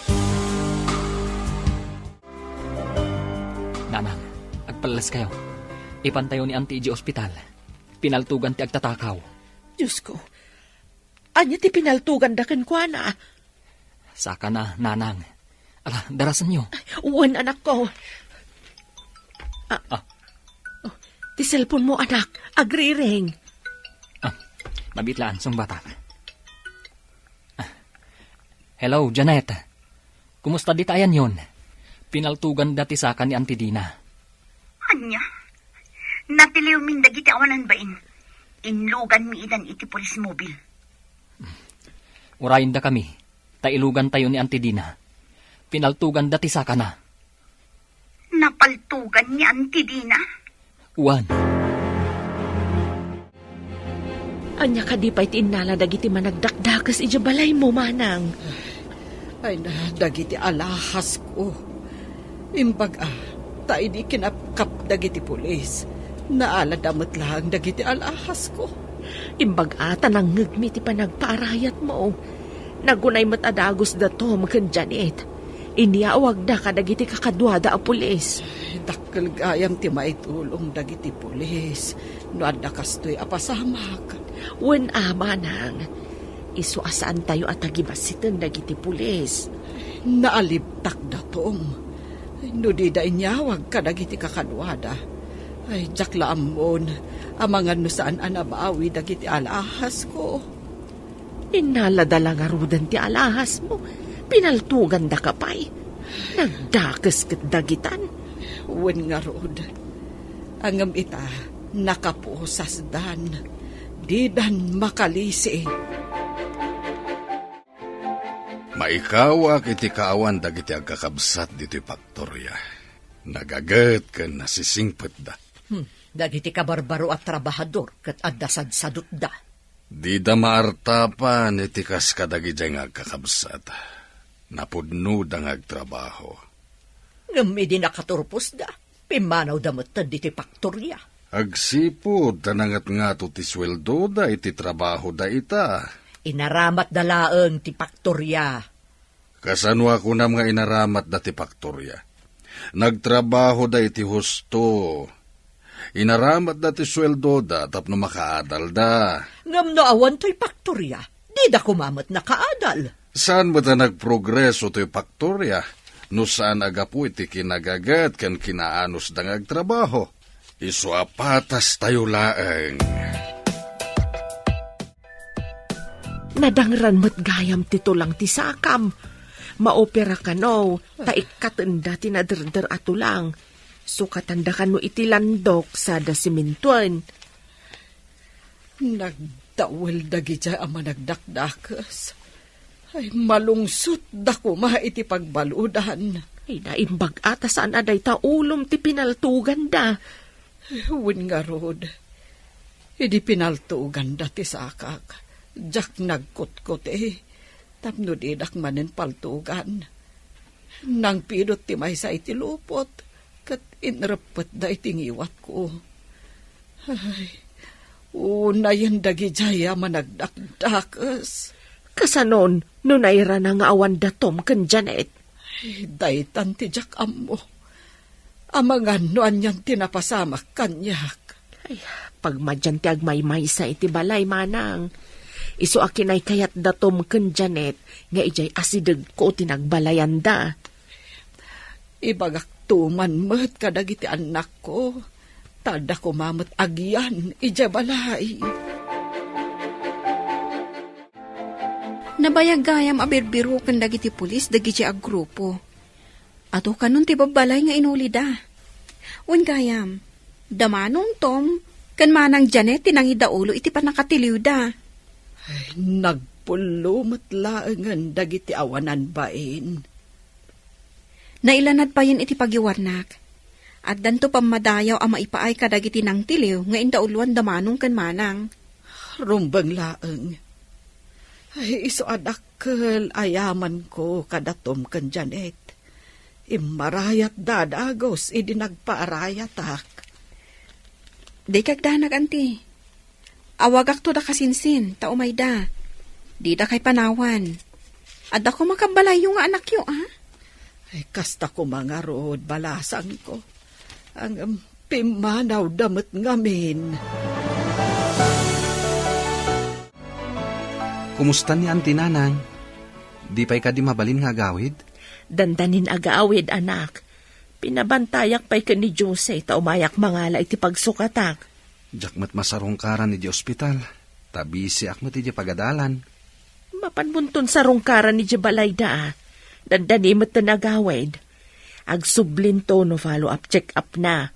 Nanang, agpalas kayo. Ipantayo ni anti iji ospital. Pinaltugan ti agtatakaw. Diyos ko, anya ti pinaltugan da ken kuana. Saka na, nanang. Ala, darasan nyo. Uwan, anak ko. Oh, ti cellphone mo, anak. Agri-ring. Mabitlaan, song bata. Hello, Janet. Kumusta di tayan yon? Pinaltugan dati sa ni Auntie Dina. Anya? Natiliw min dagiti awanan bain. Inlugan mi idan iti polis mobil. Urayin da kami. Tailugan tayo ni Auntie Dina. Pinaltugan dati sa na. Napaltugan ni Auntie Dina? Uwan. Anya ka di pa iti inala dagiti managdakdakas ija balay mo, manang. Ay na, dagiti alahas ko. Imbag tayo di kinapkap dagiti pulis. Naaladamot lang dagiti alahas ko. Imbag ata nang ngagmi ti panagpaarayat mo. Nagunay matadagos da Tom ken Janet. Iniawag da kadagiti kakadwada a pulis. Dakkel gayam ti maitulong dagiti pulis. No adda kastoy apasamak. Wen ama nang. Isuasaan tayo at agibasitan dagiti pulis. Naalibtak da Tom. No di da inyawag kadagiti kakadwada. Ay, jakla amon. Amangan no saan anabawi dagiti alahas ko. Inaladala nga rudan ti alahas mo. Pinaltugan da kapay. Nagdakas ket dagitan. Wen nga rod. Angam ita, nakapusas dan. Di dan makalisi. Maikawak iti kaawan dagiti agkakabsat dito'y Paktorya. Nagagat ka nasisingpet da. Dagiti kabarbaro at trabahador kat addasad sadut da. Di da maartapan iti kas kadagiti nga agkakabsat. Napudno da nga agtrabaho. Ngami di nakaturpos da. Pimanaw damutan diti Paktorya. Agsipod tanangat nga to ti sweldo da iti trabaho da ita. Inaramat dalaeng ti Paktorya. Kasano ako na mga inaramat da ti Paktorya. Nagtrabaho da iti husto. Inaramat da ti sweldo da tapno makaadal da. Ngam no awan to'y Paktorya. Di da kumamat nakaadal. Saan ba ta nagprogreso to'y Paktorya? No saan agapu iti kinagagat kan kinaanos da ngagtrabaho? Isu apatas tayo laeng. Nadangran mo't gayam tito lang ti sakam. Maopera ka no, taikatanda tinaderder ato lang. Sukatanda ka no iti landok sa dasimintuan. Nagdawel dagiti ama nagdakdakas. Ay malungsot da kuma iti pagbaludan. Ay naimbag ata saan aday taulom ti pinaltugan da. Win nga rod. Idi pinaltugan da ti sakak. Jak nagkutkot tapno didak manen paltugan. Nang pidot ti may sa iti lupot, kat inrepet da itingiwat ko. Ay, unayan dagi jaya managdakdakas. Kasanon, nunayra na nga awan da Tom ken Janet. Ay, daytan ti jak ammo. Amangan no anyan tinapasamak kanyak. Ay, pagmadyan ti agmaymay sa iti balay manang. Isu akin ay kayat da Tom ken Janet, nga ijay asideg ko tinagbalayan da. Ibagak tuman met kadagiti anak ko. Tada ko mamat agyan, ijay balay. Nabayagayam abirbiro kan dagiti pulis dagiti agrupo. Ato kanon ti babalay nga inuli da. Un gayam, damanong Tom, kan manang Janet tinangidaulo iti panakatiliw da. Ay, nagpulumot laengan dagiti awanan bain. Nailanad pa yun iti pagiwarnak. At danto pamadayaw ang maipaay kadagiti nang tiliw nga indauluan damanong kan manang. Rumbang laeng. Ay, iso adakkel ayaman ko kadatom kan Janet. Imarayat dadagos, idi nagpaarayatak. Di kagdanag, anti. Awagak to da kasinsin, taumay da. Di da kay panawan. At ako makabalay yung anak yo, ah? Ay, kasta ko mga rod, balasan ko. Ang pimanaw damat ngamin. Kumusta ni Auntie Nanang? Di pa'y ka di mabalin nga gawid? Dandanin agaawid anak. Pinabantayak pa'y ka ni Jose, taumayak mangala iti pagsukatak. Jakmat masarong karan ni di ospital. Tabisi akmat iti pagadalan. Mapanbuntun sa rungkaran ni Jabalay da. Dandanimot na nagawid. Agsublin to no follow-up check-up na.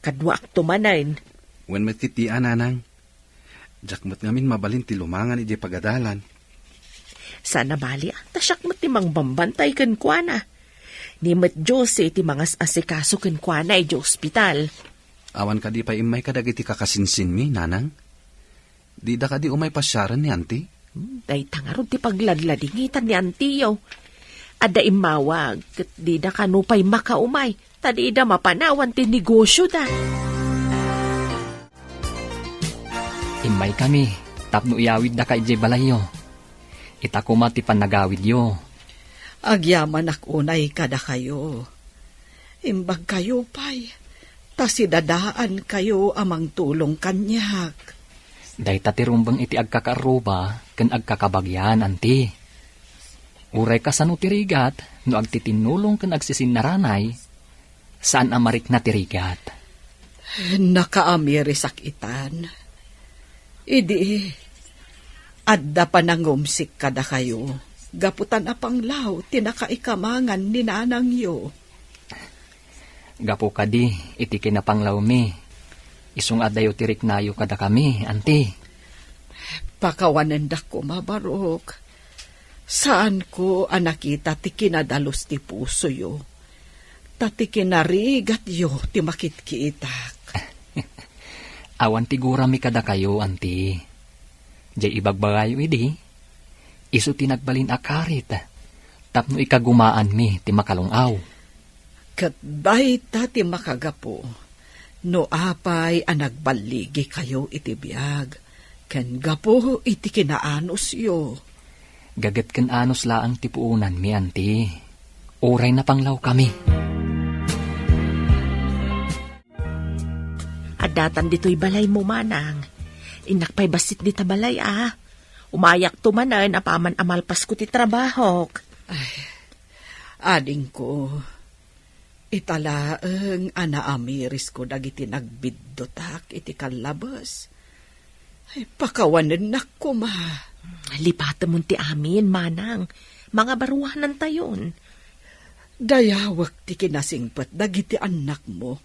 Kadwa ak tumanain. When matitian, Nanang. Jakmat ngamin mabalin ti lumangan iti pagadalan. Sana bali tasyak mo ti mang bambantay ken kuana. Nimot Jose ti mangas asikaso ken kuana iti ospital. Awan ka di pa imay kadagiti kakasinsin mi, Nanang? Di da ka di umay pasyaran ni Auntie? Day tangarod ti pagladladingitan ni Antiyo. Ada imawag, kat di da kanupay makaumay. Tadi da mapanawan ti negosyo da. Imay kami, tapno iyawid da ka ijay balayo. Ita ko mati panagawid yo. Agyaman ak unay kada kayo. Imbag kayo pay, tasidadaan kayo amang tulong kanyak. Day tatirumbang iti agkakaruba, ken agkakabagyan, anti. Uray ka sa no tirigat, no agtitinulong ken agsisinaranay, saan amarik na tirigat? Nakaamirisak itan. Idi, adda pa nangumsik kada kayo. Gaputan apang law, tinakaikamangan ni nanang yo. Gapo kadi, iti kinapanglaw mi. Isung adayo tirik nayo kada kami, anti. Pakawanan da ko mabarok. Saan ko anakita ti kinadalos ti puso yo? Tati kinarigat yo ti makitkiitak. Awan tigura mi kada kayo, anti. Jay ibagbagayo idi. Isu tinagbalin akarit. Tapno ikagumaan mi ti makalungaw. Katbay ta ti makagapo. No apay anagbaligi kayo iti biyag. Ken gapo iti kinaanos yo. Gagat ken anos laang ti puunan mi, anti. Uray na panglaw kami. Adatan dito'y balay mo, manang. Inakpay basit di ta balay, Umayak tumanan, apaman amalpas ko ti trabahok. Ading ko, italaang amiris ko dagiti nagbiddotak iti kalabas. Ay, pakawanan na ko, ma. Lipatan mo ti amin, manang. Mga baruanan tayon. Dayawak ti kinasingpat dagiti anak mo.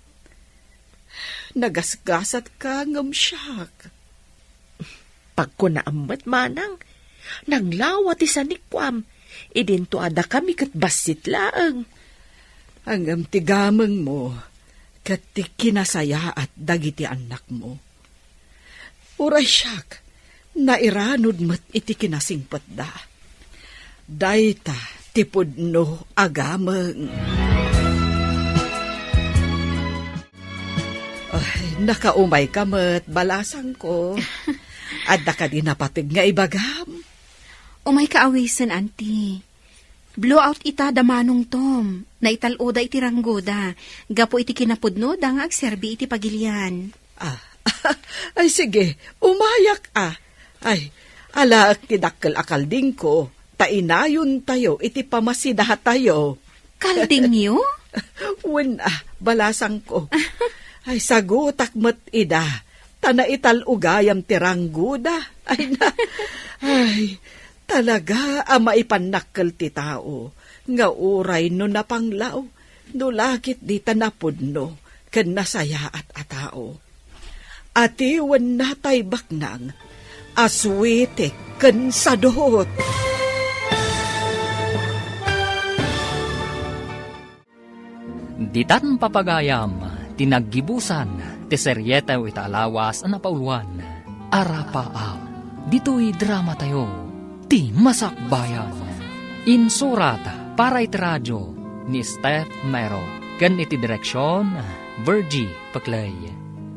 Nagasgasat ka ngamsyak. Pagko naamat, manang, naglawa ti sanikwam. Idinto ada kami kat basit laang. Ang tigamang mo, kat ti kinasaya at dagiti anak mo. Uray siyak, nairanod mo't iti kinasingpat da. Dayta, tipod no agamang. Ay, nakaumay ka mo't balasang ko. Adda ka din napatig nga ibagam. Umay kaawisan, auntie. Blowout ita damanong tom. Naitaloda iti ranggoda. Gapo iti kinapudno da nga agserbi iti pagilian. Ay sige, umayak Ay, ala kidakkel akalding ko. Tainayon tayo, iti pamasidahat tayo. Kalding niyo? Balasang ko. Ay, sagutak mat ida. Tana ital ugayam tirangguda. Ay, talaga maipanakkel ti tao. Nga uray no napanglaw. No lakit di tanapudno. Ken nasaya at atao. Atiwan natay baknang. Aswitek ken sadot. Ditan papagayam, tinaggibusan, ti seryeta o itaalawas ang napauluan. Arapaaw, dito'y drama tayo, ti masakbayan. Insurat para iti radyo ni Steph Mero, ken iti direksyon, Virgie Paclay.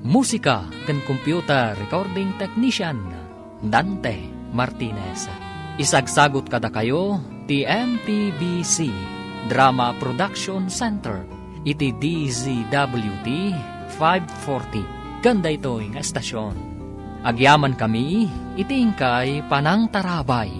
Musika ken computer recording technician, Dante Martinez. Isagsagot kada kayo, ti MPBC Drama Production Center. Iti DZWT 540. Ganda ito nga estasyon. Agyaman kami, itingkay Panang Tarabay.